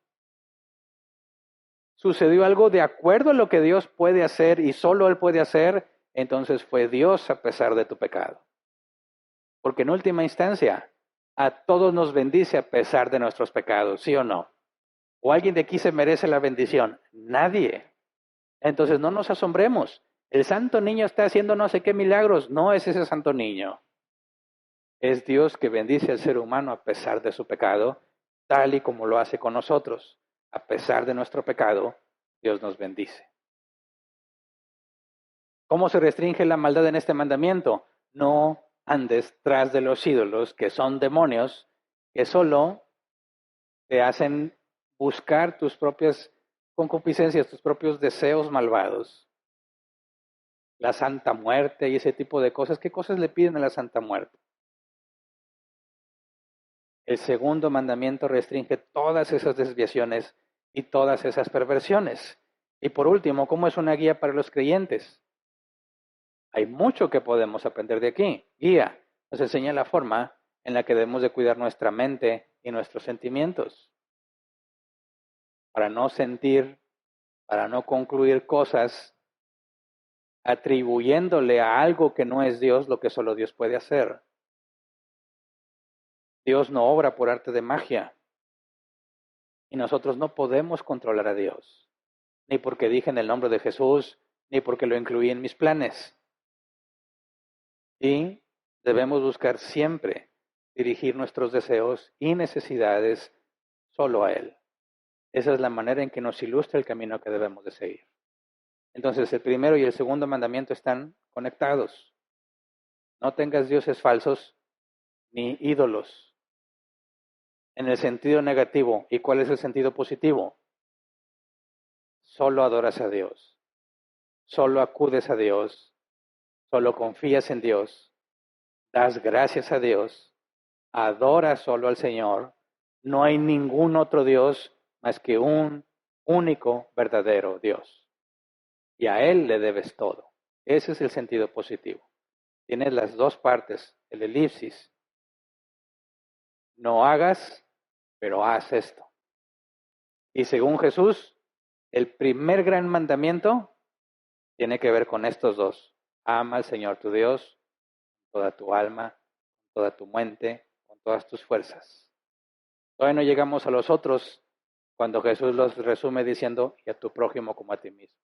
Sucedió algo de acuerdo a lo que Dios puede hacer y solo Él puede hacer, entonces fue Dios a pesar de tu pecado. Porque en última instancia, a todos nos bendice a pesar de nuestros pecados, ¿sí o no? ¿O alguien de aquí se merece la bendición? Nadie. Entonces no nos asombremos. El santo niño está haciendo no sé qué milagros. No es ese santo niño. Es Dios que bendice al ser humano a pesar de su pecado, tal y como lo hace con nosotros. A pesar de nuestro pecado, Dios nos bendice. ¿Cómo se restringe la maldad en este mandamiento? No andes tras de los ídolos, que son demonios, que solo te hacen buscar tus propias concupiscencias, tus propios deseos malvados. La Santa Muerte y ese tipo de cosas. ¿Qué cosas le piden a la Santa Muerte? El segundo mandamiento restringe todas esas desviaciones y todas esas perversiones. Y por último, ¿cómo es una guía para los creyentes? Hay mucho que podemos aprender de aquí. Guía nos enseña la forma en la que debemos de cuidar nuestra mente y nuestros sentimientos. Para no sentir, para no concluir cosas atribuyéndole a algo que no es Dios lo que solo Dios puede hacer. Dios no obra por arte de magia. Y nosotros no podemos controlar a Dios. Ni porque dije en el nombre de Jesús, ni porque lo incluí en mis planes. Y debemos buscar siempre dirigir nuestros deseos y necesidades solo a Él. Esa es la manera en que nos ilustra el camino que debemos de seguir. Entonces, el primero y el segundo mandamiento están conectados. No tengas dioses falsos ni ídolos. En el sentido negativo. ¿Y cuál es el sentido positivo? Solo adoras a Dios. Solo acudes a Dios. Solo confías en Dios. Das gracias a Dios. Adoras solo al Señor. No hay ningún otro Dios más que un único verdadero Dios. Y a Él le debes todo. Ese es el sentido positivo. Tienes las dos partes, el elipsis. No hagas, pero haz esto. Y según Jesús, El primer gran mandamiento tiene que ver con estos dos. Ama al Señor tu Dios con toda tu alma, con toda tu mente, con todas tus fuerzas. Todavía no llegamos a los otros cuando Jesús los resume diciendo, y a tu prójimo como a ti mismo.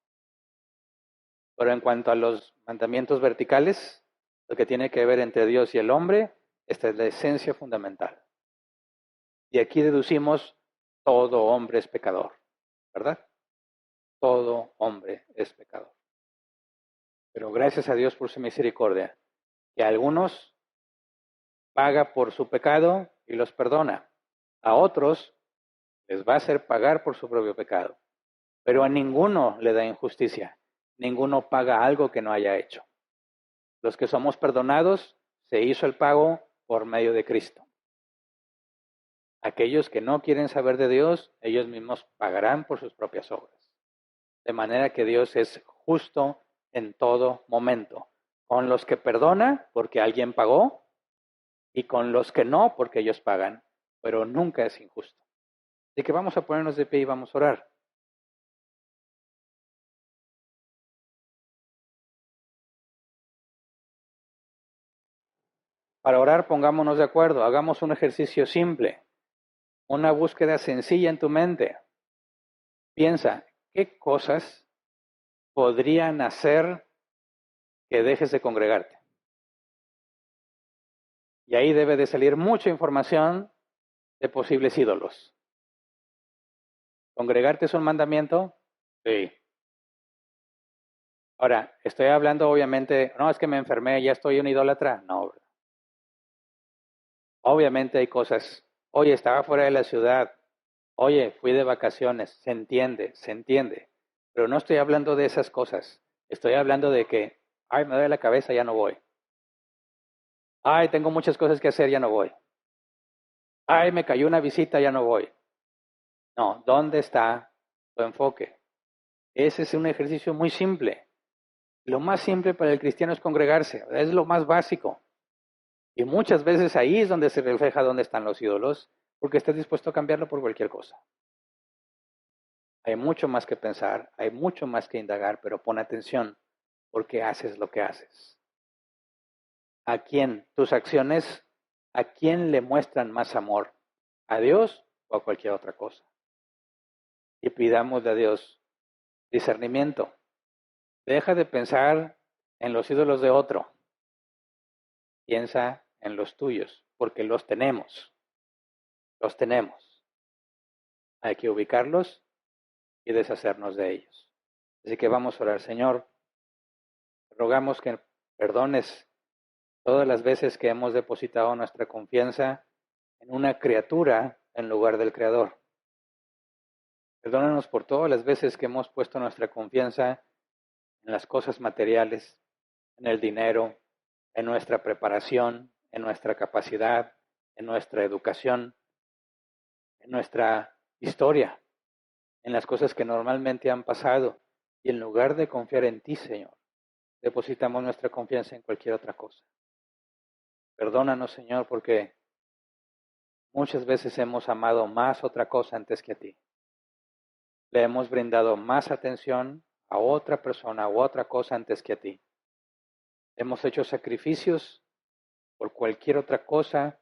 Pero en cuanto a los mandamientos verticales, lo que tiene que ver entre Dios y el hombre, esta es la esencia fundamental. Y aquí deducimos, todo hombre es pecador, ¿verdad? Todo hombre es pecador. Pero gracias a Dios por su misericordia, que a algunos paga por su pecado y los perdona. A otros les va a hacer pagar por su propio pecado. Pero a ninguno le da injusticia. Ninguno paga algo que no haya hecho. Los que somos perdonados, se hizo el pago por medio de Cristo. Aquellos que no quieren saber de Dios, ellos mismos pagarán por sus propias obras. De manera que Dios es justo en todo momento. Con los que perdona, porque alguien pagó, y con los que no, porque ellos pagan. Pero nunca es injusto. Así que vamos a ponernos de pie y vamos a orar. Para orar, pongámonos de acuerdo. Hagamos un ejercicio simple. Una búsqueda sencilla en tu mente. Piensa, ¿qué cosas podrían hacer que dejes de congregarte? Y ahí debe de salir mucha información de posibles ídolos. ¿Congregarte es un mandamiento? Sí. Ahora, estoy hablando obviamente, no, es que me enfermé, ya estoy un idólatra. No. Obviamente hay cosas, oye, estaba fuera de la ciudad, oye, fui de vacaciones, se entiende. Pero no estoy hablando de esas cosas. Estoy hablando de que, ay, me duele la cabeza, ya no voy. Ay, tengo muchas cosas que hacer, ya no voy. Ay, me cayó una visita, ya no voy. No, ¿dónde está tu enfoque? Ese es un ejercicio muy simple. Lo más simple para el cristiano es congregarse, es lo más básico. Y muchas veces ahí es donde se refleja dónde están los ídolos, porque estás dispuesto a cambiarlo por cualquier cosa. Hay mucho más que pensar, hay mucho más que indagar, pero pon atención, porque haces lo que haces. ¿A quién? Tus acciones, ¿a quién le muestran más amor? ¿A Dios o a cualquier otra cosa? Y pidámosle a Dios discernimiento. Deja de pensar en los ídolos de otro. Piensa en los tuyos, porque los tenemos. Los tenemos. Hay que ubicarlos y deshacernos de ellos. Así que vamos a orar. Señor, rogamos que perdones todas las veces que hemos depositado nuestra confianza en una criatura en lugar del Creador. Perdónanos por todas las veces que hemos puesto nuestra confianza en las cosas materiales, en el dinero, en nuestra preparación, en nuestra capacidad, en nuestra educación, en nuestra historia, en las cosas que normalmente han pasado. Y en lugar de confiar en ti, Señor, depositamos nuestra confianza en cualquier otra cosa. Perdónanos, Señor, porque muchas veces hemos amado más otra cosa antes que a ti. Le hemos brindado más atención a otra persona u otra cosa antes que a ti. Hemos hecho sacrificios por cualquier otra cosa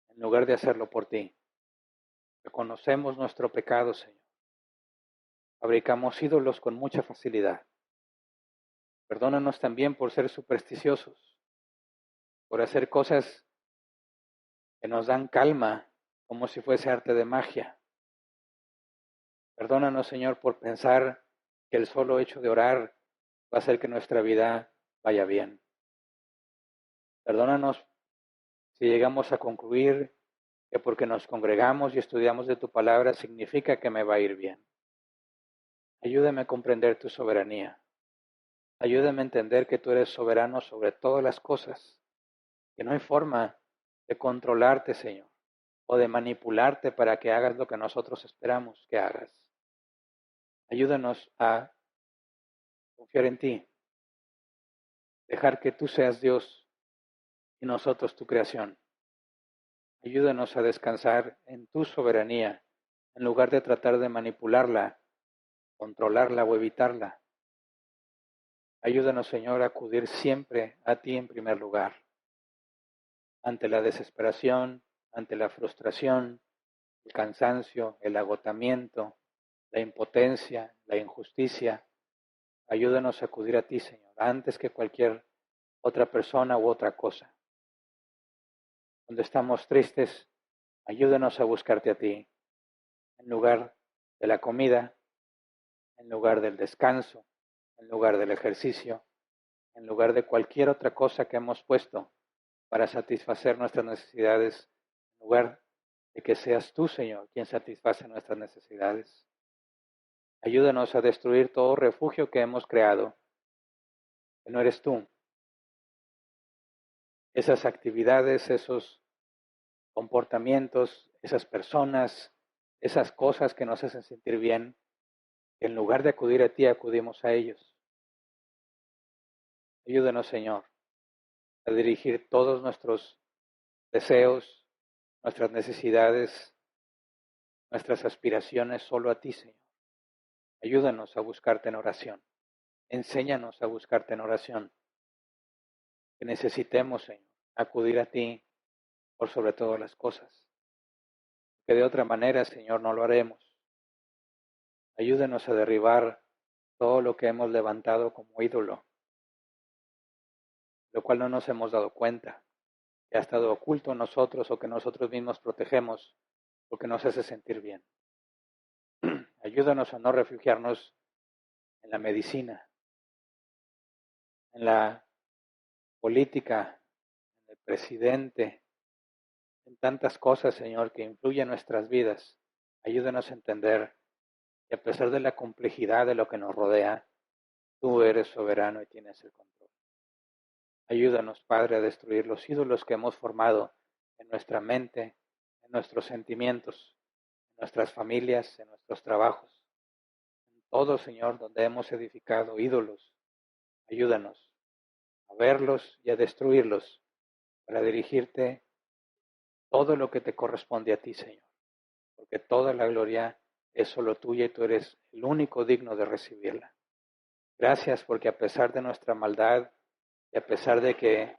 en lugar de hacerlo por ti. Reconocemos nuestro pecado, Señor. Fabricamos ídolos con mucha facilidad. Perdónanos también por ser supersticiosos, por hacer cosas que nos dan calma como si fuese arte de magia. Perdónanos, Señor, por pensar que el solo hecho de orar va a hacer que nuestra vida vaya bien. Perdónanos si llegamos a concluir que porque nos congregamos y estudiamos de tu palabra significa que me va a ir bien. Ayúdame a comprender tu soberanía. Ayúdame a entender que tú eres soberano sobre todas las cosas, que no hay forma de controlarte, Señor, o de manipularte para que hagas lo que nosotros esperamos que hagas. Ayúdanos a confiar en ti, dejar que tú seas Dios y nosotros tu creación. Ayúdanos a descansar en tu soberanía en lugar de tratar de manipularla controlarla o evitarla. Ayúdanos, Señor, a acudir siempre a ti en primer lugar. Ante la desesperación, ante la frustración, el cansancio, el agotamiento, la impotencia, la injusticia, ayúdanos a acudir a ti, Señor, antes que cualquier otra persona u otra cosa. Cuando estamos tristes, ayúdanos a buscarte a ti, en lugar de la comida, en lugar del descanso, en lugar del ejercicio, en lugar de cualquier otra cosa que hemos puesto para satisfacer nuestras necesidades, en lugar de que seas tú, Señor, quien satisface nuestras necesidades. Ayúdanos a destruir todo refugio que hemos creado, que no eres tú. Esas actividades, esos comportamientos, esas personas, esas cosas que nos hacen sentir bien, que en lugar de acudir a ti, acudimos a ellos. Ayúdanos, Señor, a dirigir todos nuestros deseos, nuestras necesidades, nuestras aspiraciones solo a ti, Señor. Ayúdanos a buscarte en oración. Enséñanos a buscarte en oración. Que necesitemos, Señor, acudir a ti por sobre todas las cosas. Que de otra manera, Señor, no lo haremos. Ayúdanos a derribar todo lo que hemos levantado como ídolo, lo cual no nos hemos dado cuenta, que ha estado oculto en nosotros o que nosotros mismos protegemos porque nos hace sentir bien. Ayúdanos a no refugiarnos en la medicina, en la política, en el presidente, en tantas cosas, Señor, que influyen en nuestras vidas. Ayúdanos a entender que a pesar de la complejidad de lo que nos rodea, tú eres soberano y tienes el control. Ayúdanos, Padre, a destruir los ídolos que hemos formado en nuestra mente, en nuestros sentimientos, en nuestras familias, en nuestros trabajos, en todo, Señor, donde hemos edificado ídolos. Ayúdanos a verlos y a destruirlos para dirigirte todo lo que te corresponde a ti, Señor, porque toda la gloria es solo tuya y tú eres el único digno de recibirla. Gracias porque a pesar de nuestra maldad y a pesar de que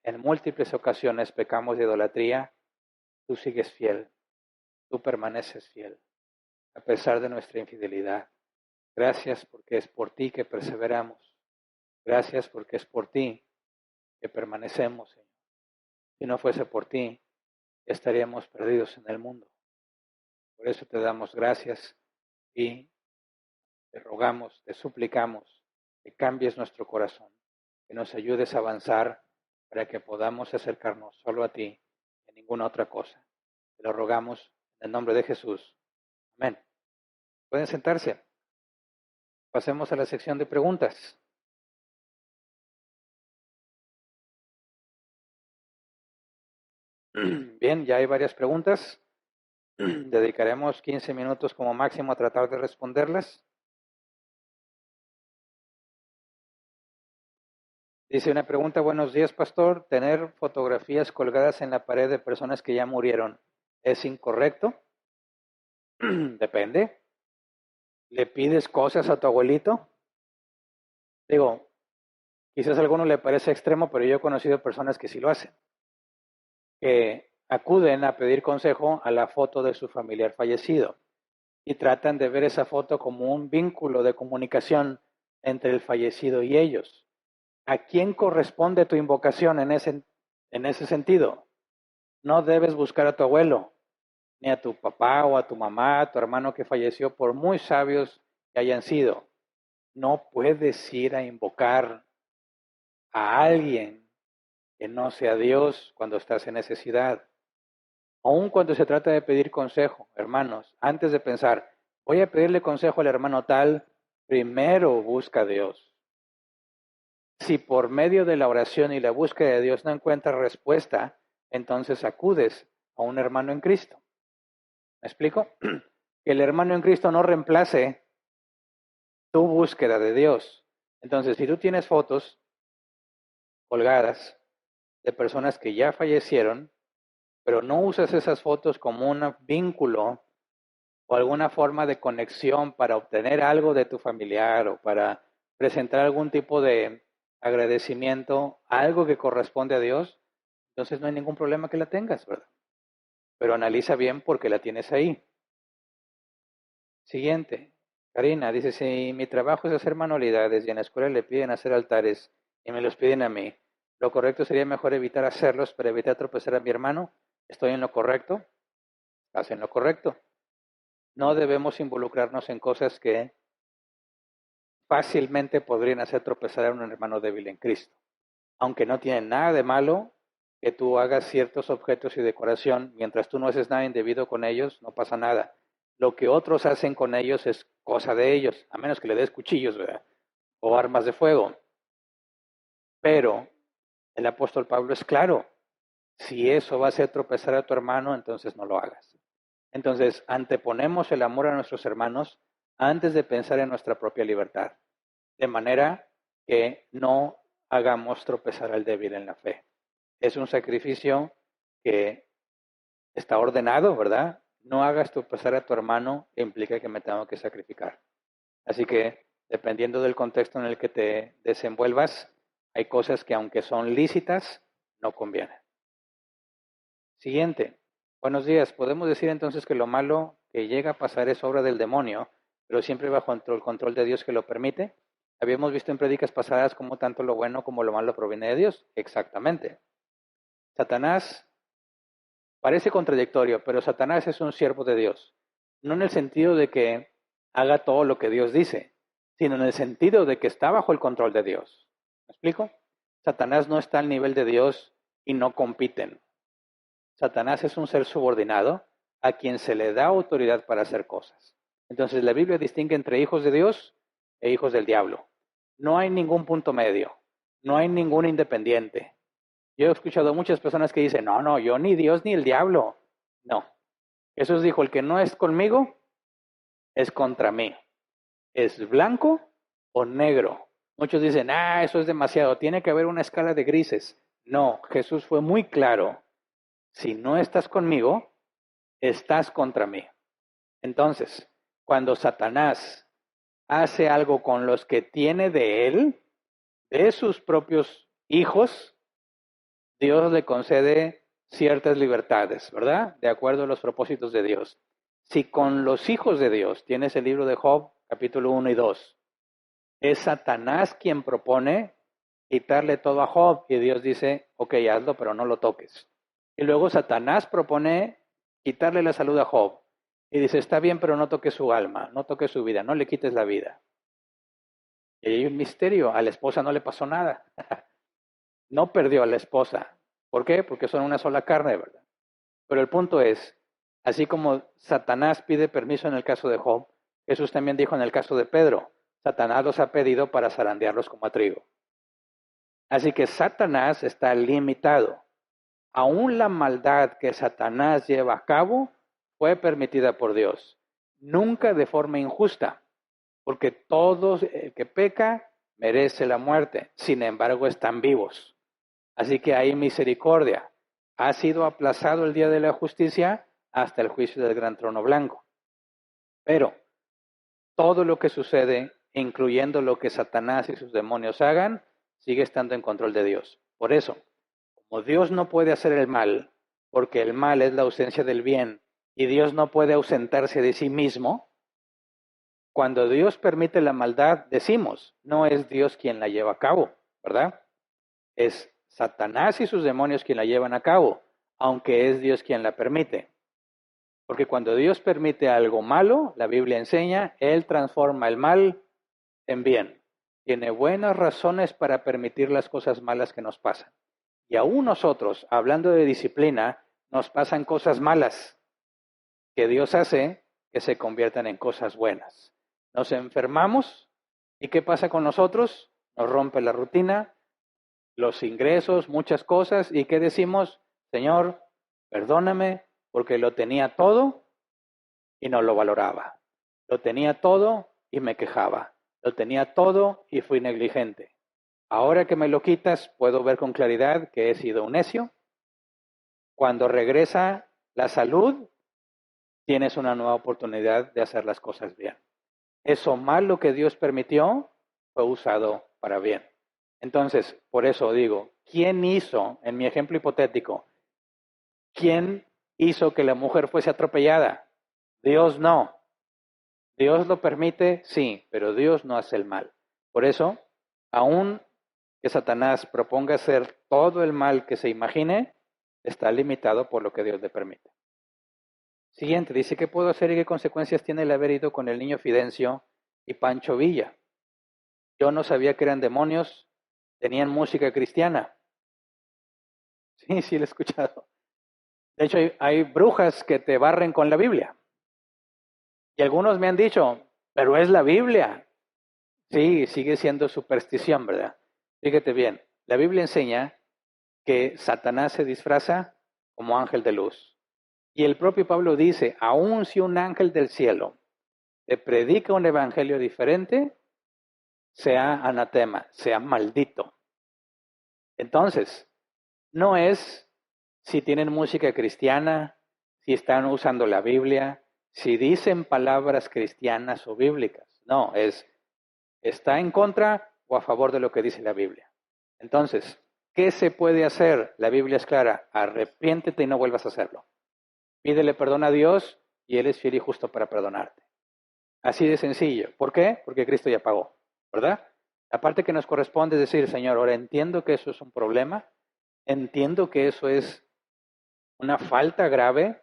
en múltiples ocasiones pecamos de idolatría, tú sigues fiel, tú permaneces fiel, a pesar de nuestra infidelidad. Gracias porque es por ti que perseveramos. Gracias porque es por ti que permanecemos, Señor. Si no fuese por ti, estaríamos perdidos en el mundo. Por eso te damos gracias y te rogamos, te suplicamos que cambies nuestro corazón, que nos ayudes a avanzar para que podamos acercarnos solo a ti y a ninguna otra cosa. Te lo rogamos en el nombre de Jesús. Amén. Pueden sentarse. Pasemos a la sección de preguntas. Bien, ya hay varias preguntas. Dedicaremos 15 minutos como máximo a tratar de responderlas. Dice una pregunta: buenos días, pastor. ¿Tener fotografías colgadas en la pared de personas que ya murieron es incorrecto? Depende. ¿Le pides cosas a tu abuelito? Digo, quizás a alguno le parece extremo, pero yo he conocido personas que sí lo hacen, que acuden a pedir consejo a la foto de su familiar fallecido y tratan de ver esa foto como un vínculo de comunicación entre el fallecido y ellos. ¿A quién corresponde tu invocación en ese sentido? No debes buscar a tu abuelo, ni a tu papá o a tu mamá, a tu hermano que falleció, por muy sabios que hayan sido. No puedes ir a invocar a alguien que no sea Dios cuando estás en necesidad. Aun cuando se trata de pedir consejo, hermanos, antes de pensar, voy a pedirle consejo al hermano tal, primero busca a Dios. Si por medio de la oración y la búsqueda de Dios no encuentras respuesta, entonces acudes a un hermano en Cristo. ¿Me explico? Que el hermano en Cristo no reemplace tu búsqueda de Dios. Entonces, si tú tienes fotos colgadas de personas que ya fallecieron, pero no usas esas fotos como un vínculo o alguna forma de conexión para obtener algo de tu familiar o para presentar algún tipo de agradecimiento, algo que corresponde a Dios, entonces no hay ningún problema que la tengas, ¿verdad? Pero analiza bien por qué la tienes ahí. Siguiente. Karina dice, si mi trabajo es hacer manualidades y en la escuela le piden hacer altares y me los piden a mí, lo correcto sería mejor evitar hacerlos para evitar tropezar a mi hermano. ¿Estoy en lo correcto? Estás en lo correcto. No debemos involucrarnos en cosas que fácilmente podrían hacer tropezar a un hermano débil en Cristo. Aunque no tiene nada de malo que tú hagas ciertos objetos y decoración, mientras tú no haces nada indebido con ellos, no pasa nada. Lo que otros hacen con ellos es cosa de ellos, a menos que le des cuchillos, ¿verdad? O armas de fuego. Pero el apóstol Pablo es claro, si eso va a hacer tropezar a tu hermano, entonces no lo hagas. Entonces, anteponemos el amor a nuestros hermanos antes de pensar en nuestra propia libertad, de manera que no hagamos tropezar al débil en la fe. Es un sacrificio que está ordenado, ¿verdad? No hagas tropezar a tu hermano implica que me tengo que sacrificar. Así que, dependiendo del contexto en el que te desenvuelvas, hay cosas que aunque son lícitas, no convienen. Siguiente. Buenos días. ¿Podemos decir entonces que lo malo que llega a pasar es obra del demonio, pero siempre bajo el control de Dios que lo permite? Habíamos visto en prédicas pasadas cómo tanto lo bueno como lo malo proviene de Dios. Exactamente. Satanás parece contradictorio, pero Satanás es un siervo de Dios. No en el sentido de que haga todo lo que Dios dice, sino en el sentido de que está bajo el control de Dios. ¿Me explico? Satanás no está al nivel de Dios y no compiten. Satanás es un ser subordinado a quien se le da autoridad para hacer cosas. Entonces la Biblia distingue entre hijos de Dios e hijos del diablo. No hay ningún punto medio, no hay ningún independiente. Yo he escuchado muchas personas que dicen, no, yo ni Dios ni el diablo. No. Jesús dijo, el que no es conmigo es contra mí. ¿Es blanco o negro? Muchos dicen, eso es demasiado, tiene que haber una escala de grises. No, Jesús fue muy claro. Si no estás conmigo, estás contra mí. Entonces, cuando Satanás hace algo con los que tiene de él, de sus propios hijos, Dios le concede ciertas libertades, ¿verdad? De acuerdo a los propósitos de Dios. Si con los hijos de Dios, tienes el libro de Job, capítulo 1 y 2, es Satanás quien propone quitarle todo a Job y Dios dice, ok, hazlo, pero no lo toques. Y luego Satanás propone quitarle la salud a Job y dice, está bien, pero no toques su alma, no toques su vida, no le quites la vida. Y hay un misterio, a la esposa no le pasó nada. No perdió a la esposa. ¿Por qué? Porque son una sola carne, ¿verdad? Pero el punto es, así como Satanás pide permiso en el caso de Job, Jesús también dijo en el caso de Pedro, Satanás los ha pedido para zarandearlos como a trigo. Así que Satanás está limitado. Aún la maldad que Satanás lleva a cabo fue permitida por Dios. Nunca de forma injusta, porque todo el que peca merece la muerte. Sin embargo, están vivos. Así que hay misericordia. Ha sido aplazado el día de la justicia hasta el juicio del gran trono blanco. Pero todo lo que sucede, incluyendo lo que Satanás y sus demonios hagan, sigue estando en control de Dios. Por eso, como Dios no puede hacer el mal, porque el mal es la ausencia del bien, y Dios no puede ausentarse de sí mismo, cuando Dios permite la maldad, decimos, no es Dios quien la lleva a cabo, ¿verdad? Es Satanás y sus demonios quien la llevan a cabo, aunque es Dios quien la permite. Porque cuando Dios permite algo malo, la Biblia enseña, Él transforma el mal en bien. Tiene buenas razones para permitir las cosas malas que nos pasan. Y aún nosotros, hablando de disciplina, nos pasan cosas malas que Dios hace que se conviertan en cosas buenas. Nos enfermamos y ¿qué pasa con nosotros? Nos rompe la rutina, los ingresos, muchas cosas, y ¿qué decimos? Señor, perdóname porque lo tenía todo y no lo valoraba. Lo tenía todo y me quejaba. Lo tenía todo y fui negligente. Ahora que me lo quitas, puedo ver con claridad que he sido un necio. Cuando regresa la salud, tienes una nueva oportunidad de hacer las cosas bien. Eso malo que Dios permitió fue usado para bien. Entonces, por eso digo, ¿quién hizo, en mi ejemplo hipotético, quién hizo que la mujer fuese atropellada? Dios no. Dios lo permite, sí, pero Dios no hace el mal. Por eso, aun que Satanás proponga hacer todo el mal que se imagine, está limitado por lo que Dios le permite. Siguiente, dice, ¿qué puedo hacer y qué consecuencias tiene el haber ido con el niño Fidencio y Pancho Villa? Yo no sabía que eran demonios, tenían música cristiana. Sí, lo he escuchado. De hecho, hay brujas que te barren con la Biblia. Y algunos me han dicho, pero es la Biblia. Sí, sigue siendo superstición, ¿verdad? Fíjate bien, la Biblia enseña que Satanás se disfraza como ángel de luz. Y el propio Pablo dice, aun si un ángel del cielo te predica un evangelio diferente, sea anatema, sea maldito. Entonces, no es si tienen música cristiana, si están usando la Biblia, si dicen palabras cristianas o bíblicas. No, está en contra o a favor de lo que dice la Biblia. Entonces, ¿qué se puede hacer? La Biblia es clara, arrepiéntete y no vuelvas a hacerlo. Pídele perdón a Dios y Él es fiel y justo para perdonarte. Así de sencillo. ¿Por qué? Porque Cristo ya pagó, ¿verdad? La parte que nos corresponde es decir, Señor, ahora entiendo que eso es un problema, entiendo que eso es una falta grave,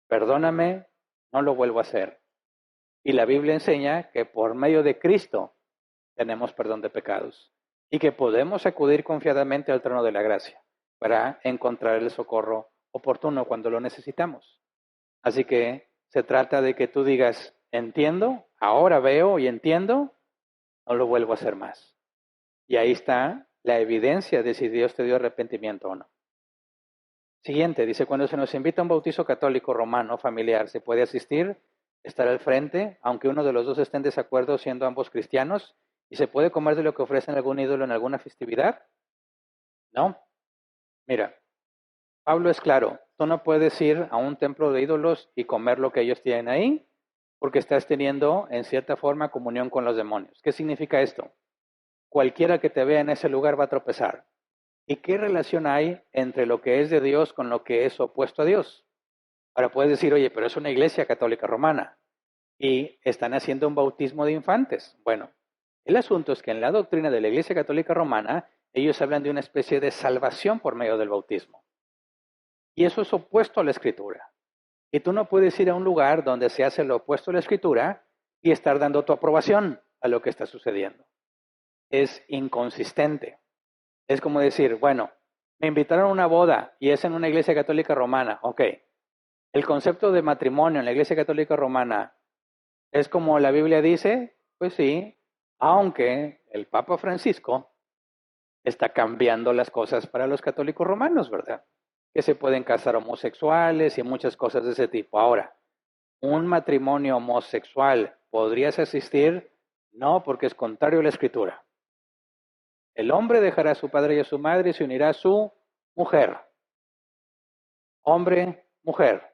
perdóname, no lo vuelvo a hacer. Y la Biblia enseña que por medio de Cristo tenemos perdón de pecados y que podemos acudir confiadamente al trono de la gracia para encontrar el socorro oportuno cuando lo necesitamos. Así que se trata de que tú digas, entiendo, ahora veo y entiendo, no lo vuelvo a hacer más. Y ahí está la evidencia de si Dios te dio arrepentimiento o no. Siguiente, dice, cuando se nos invita a un bautizo católico romano familiar, ¿se puede asistir, estar al frente, aunque uno de los dos esté en desacuerdo siendo ambos cristianos? ¿Y se puede comer de lo que ofrecen algún ídolo en alguna festividad? No. Mira, Pablo es claro, tú no puedes ir a un templo de ídolos y comer lo que ellos tienen ahí, porque estás teniendo, en cierta forma, comunión con los demonios. ¿Qué significa esto? Cualquiera que te vea en ese lugar va a tropezar. ¿Y qué relación hay entre lo que es de Dios con lo que es opuesto a Dios? Ahora puedes decir, oye, pero es una iglesia católica romana y están haciendo un bautismo de infantes. Bueno, el asunto es que en la doctrina de la iglesia católica romana, ellos hablan de una especie de salvación por medio del bautismo. Y eso es opuesto a la escritura. Y tú no puedes ir a un lugar donde se hace lo opuesto a la escritura y estar dando tu aprobación a lo que está sucediendo. Es inconsistente. Es como decir, bueno, me invitaron a una boda y es en una iglesia católica romana. Ok, el concepto de matrimonio en la iglesia católica romana es como la Biblia dice, pues sí, aunque el Papa Francisco está cambiando las cosas para los católicos romanos, ¿verdad? Que se pueden casar homosexuales y muchas cosas de ese tipo. Ahora, ¿un matrimonio homosexual podrías asistir? No, porque es contrario a la escritura. El hombre dejará a su padre y a su madre y se unirá a su mujer. Hombre, mujer.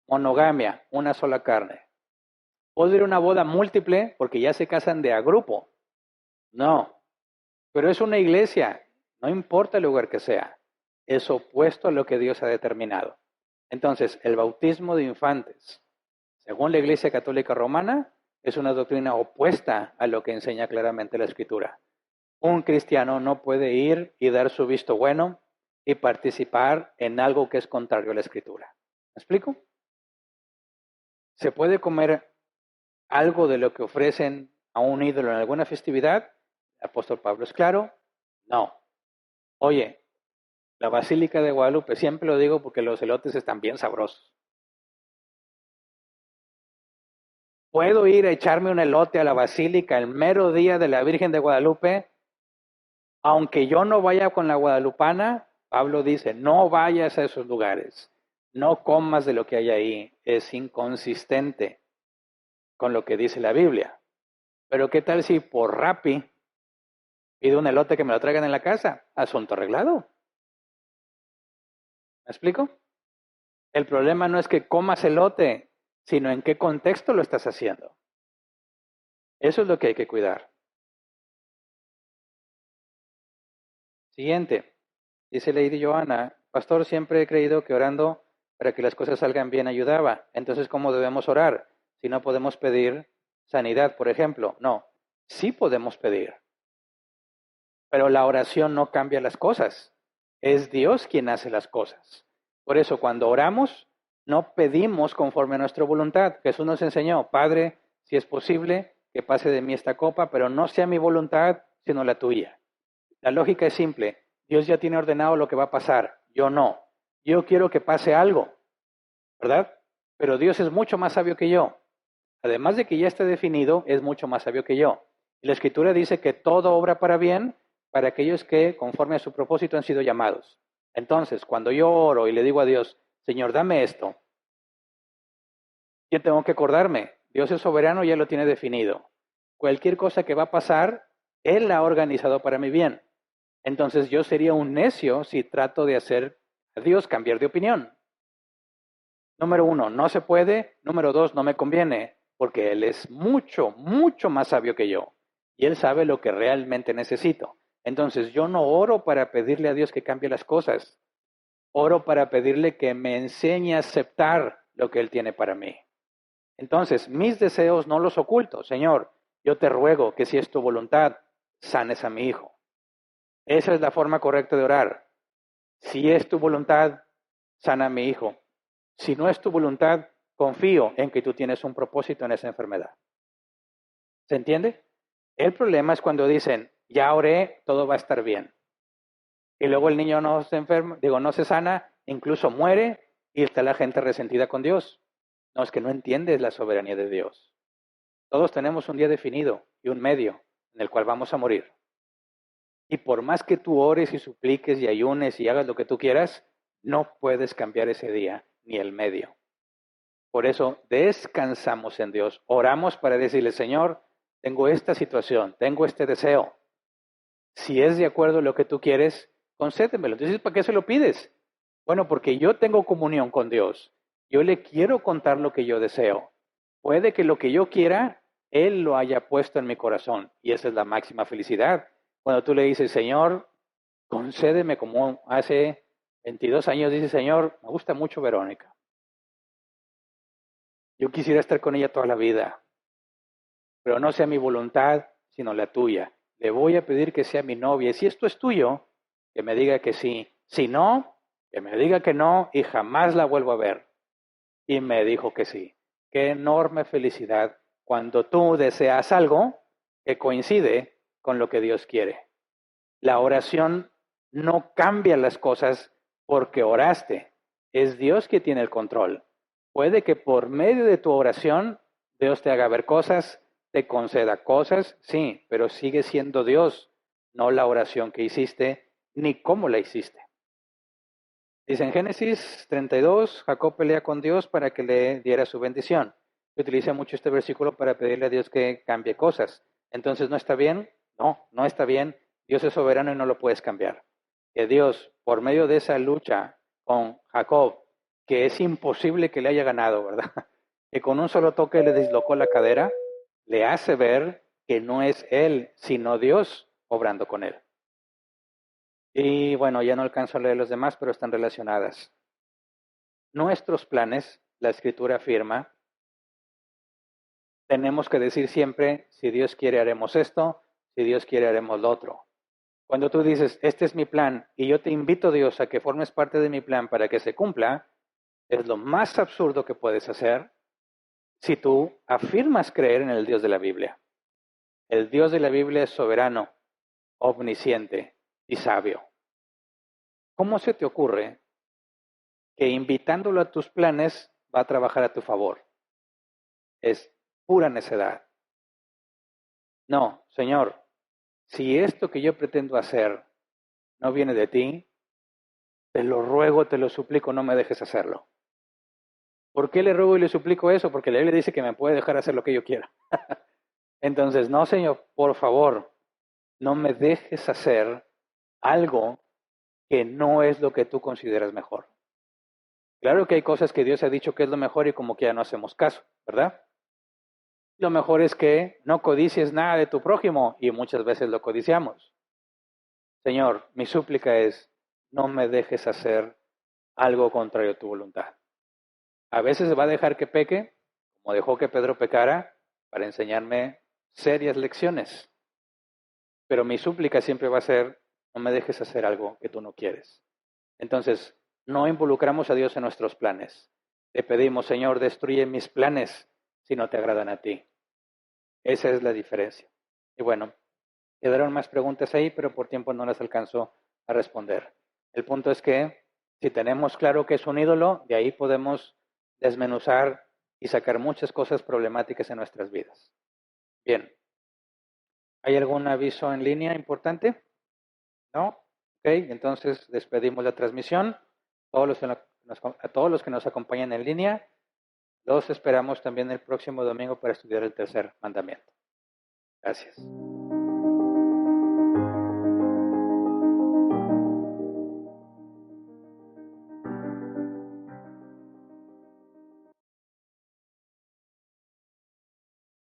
Monogamia, una sola carne. ¿Puedo ir a una boda múltiple porque ya se casan de a grupo? No, pero es una iglesia, no importa el lugar que sea, es opuesto a lo que Dios ha determinado. Entonces, el bautismo de infantes, según la Iglesia Católica Romana, es una doctrina opuesta a lo que enseña claramente la Escritura. Un cristiano no puede ir y dar su visto bueno y participar en algo que es contrario a la Escritura. ¿Me explico? ¿Se puede comer algo de lo que ofrecen a un ídolo en alguna festividad? El apóstol Pablo es claro, no. Oye, la Basílica de Guadalupe, siempre lo digo porque los elotes están bien sabrosos. ¿Puedo ir a echarme un elote a la Basílica el mero día de la Virgen de Guadalupe? Aunque yo no vaya con la guadalupana, Pablo dice, no vayas a esos lugares, no comas de lo que hay ahí, es inconsistente con lo que dice la Biblia. Pero ¿qué tal si por Rappi pido un elote que me lo traigan en la casa? Asunto arreglado. ¿Me explico? El problema no es que comas elote, sino en qué contexto lo estás haciendo. Eso es lo que hay que cuidar. Siguiente. Dice Lady Johanna, pastor, siempre he creído que orando para que las cosas salgan bien ayudaba. Entonces, ¿cómo debemos orar? Si no podemos pedir sanidad, por ejemplo. No, sí podemos pedir. Pero la oración no cambia las cosas. Es Dios quien hace las cosas. Por eso, cuando oramos, no pedimos conforme a nuestra voluntad. Jesús nos enseñó, Padre, si es posible, que pase de mí esta copa, pero no sea mi voluntad, sino la tuya. La lógica es simple. Dios ya tiene ordenado lo que va a pasar. Yo no. Yo quiero que pase algo, ¿verdad? Pero Dios es mucho más sabio que yo. Además de que ya está definido, es mucho más sabio que yo. Y la Escritura dice que todo obra para bien para aquellos que, conforme a su propósito, han sido llamados. Entonces, cuando yo oro y le digo a Dios, Señor, dame esto, yo tengo que acordarme, Dios es soberano y Él lo tiene definido. Cualquier cosa que va a pasar, Él la ha organizado para mi bien. Entonces yo sería un necio si trato de hacer a Dios cambiar de opinión. Número 1, no se puede. Número 2, no me conviene, porque Él es mucho, mucho más sabio que yo. Y Él sabe lo que realmente necesito. Entonces yo no oro para pedirle a Dios que cambie las cosas. Oro para pedirle que me enseñe a aceptar lo que Él tiene para mí. Entonces, mis deseos no los oculto. Señor, yo te ruego que si es tu voluntad, sanes a mi hijo. Esa es la forma correcta de orar. Si es tu voluntad, sana a mi hijo. Si no es tu voluntad, confío en que tú tienes un propósito en esa enfermedad. ¿Se entiende? El problema es cuando dicen, ya oré, todo va a estar bien. Y luego el niño no se enferma, no se sana, incluso muere y está la gente resentida con Dios. No, es que no entiendes la soberanía de Dios. Todos tenemos un día definido y un medio en el cual vamos a morir. Y por más que tú ores y supliques y ayunes y hagas lo que tú quieras, no puedes cambiar ese día ni el medio. Por eso descansamos en Dios. Oramos para decirle, Señor, tengo esta situación, tengo este deseo. Si es de acuerdo a lo que tú quieres, concédemelo. Entonces, ¿para qué se lo pides? Bueno, porque yo tengo comunión con Dios. Yo le quiero contar lo que yo deseo. Puede que lo que yo quiera, Él lo haya puesto en mi corazón. Y esa es la máxima felicidad. Cuando tú le dices, Señor, concédeme como hace 22 años, dice, Señor, me gusta mucho Verónica. Yo quisiera estar con ella toda la vida, pero no sea mi voluntad, sino la tuya. Le voy a pedir que sea mi novia. Y si esto es tuyo, que me diga que sí. Si no, que me diga que no y jamás la vuelvo a ver. Y me dijo que sí. Qué enorme felicidad cuando tú deseas algo que coincide con lo que Dios quiere. La oración no cambia las cosas porque oraste. Es Dios que tiene el control. Puede que por medio de tu oración Dios te haga ver cosas, te conceda cosas, sí, pero sigue siendo Dios, no la oración que hiciste ni cómo la hiciste. Dice en Génesis 32, Jacob pelea con Dios para que le diera su bendición. Se utiliza mucho este versículo para pedirle a Dios que cambie cosas. Entonces, ¿no está bien? No, no está bien. Dios es soberano y no lo puedes cambiar. Que Dios, por medio de esa lucha con Jacob, que es imposible que le haya ganado, ¿verdad? Que con un solo toque le dislocó la cadera, le hace ver que no es él, sino Dios obrando con él. Y bueno, ya no alcanzo a leer los demás, pero están relacionadas. Nuestros planes, la Escritura afirma, tenemos que decir siempre, si Dios quiere haremos esto, si Dios quiere haremos lo otro. Cuando tú dices, este es mi plan, y yo te invito, Dios, a que formes parte de mi plan para que se cumpla, es lo más absurdo que puedes hacer si tú afirmas creer en el Dios de la Biblia. El Dios de la Biblia es soberano, omnisciente y sabio. ¿Cómo se te ocurre que invitándolo a tus planes va a trabajar a tu favor? Es pura necedad. No, Señor, si esto que yo pretendo hacer no viene de ti, te lo ruego, te lo suplico, no me dejes hacerlo. ¿Por qué le ruego y le suplico eso? Porque la Biblia dice que me puede dejar hacer lo que yo quiera. Entonces, no, Señor, por favor, no me dejes hacer algo que no es lo que tú consideras mejor. Claro que hay cosas que Dios ha dicho que es lo mejor y como que ya no hacemos caso, ¿verdad? Lo mejor es que no codicies nada de tu prójimo y muchas veces lo codiciamos. Señor, mi súplica es, no me dejes hacer algo contrario a tu voluntad. A veces va a dejar que peque, como dejó que Pedro pecara, para enseñarme serias lecciones. Pero mi súplica siempre va a ser, no me dejes hacer algo que tú no quieres. Entonces, no involucramos a Dios en nuestros planes. Le pedimos, Señor, destruye mis planes si no te agradan a ti. Esa es la diferencia. Y bueno, quedaron más preguntas ahí, pero por tiempo no las alcanzo a responder. El punto es que si tenemos claro que es un ídolo, de ahí podemos desmenuzar y sacar muchas cosas problemáticas en nuestras vidas. Bien, ¿hay algún aviso en línea importante? ¿No? Ok, entonces despedimos la transmisión. A todos los que nos acompañan en línea, los esperamos también el próximo domingo para estudiar el tercer mandamiento. Gracias.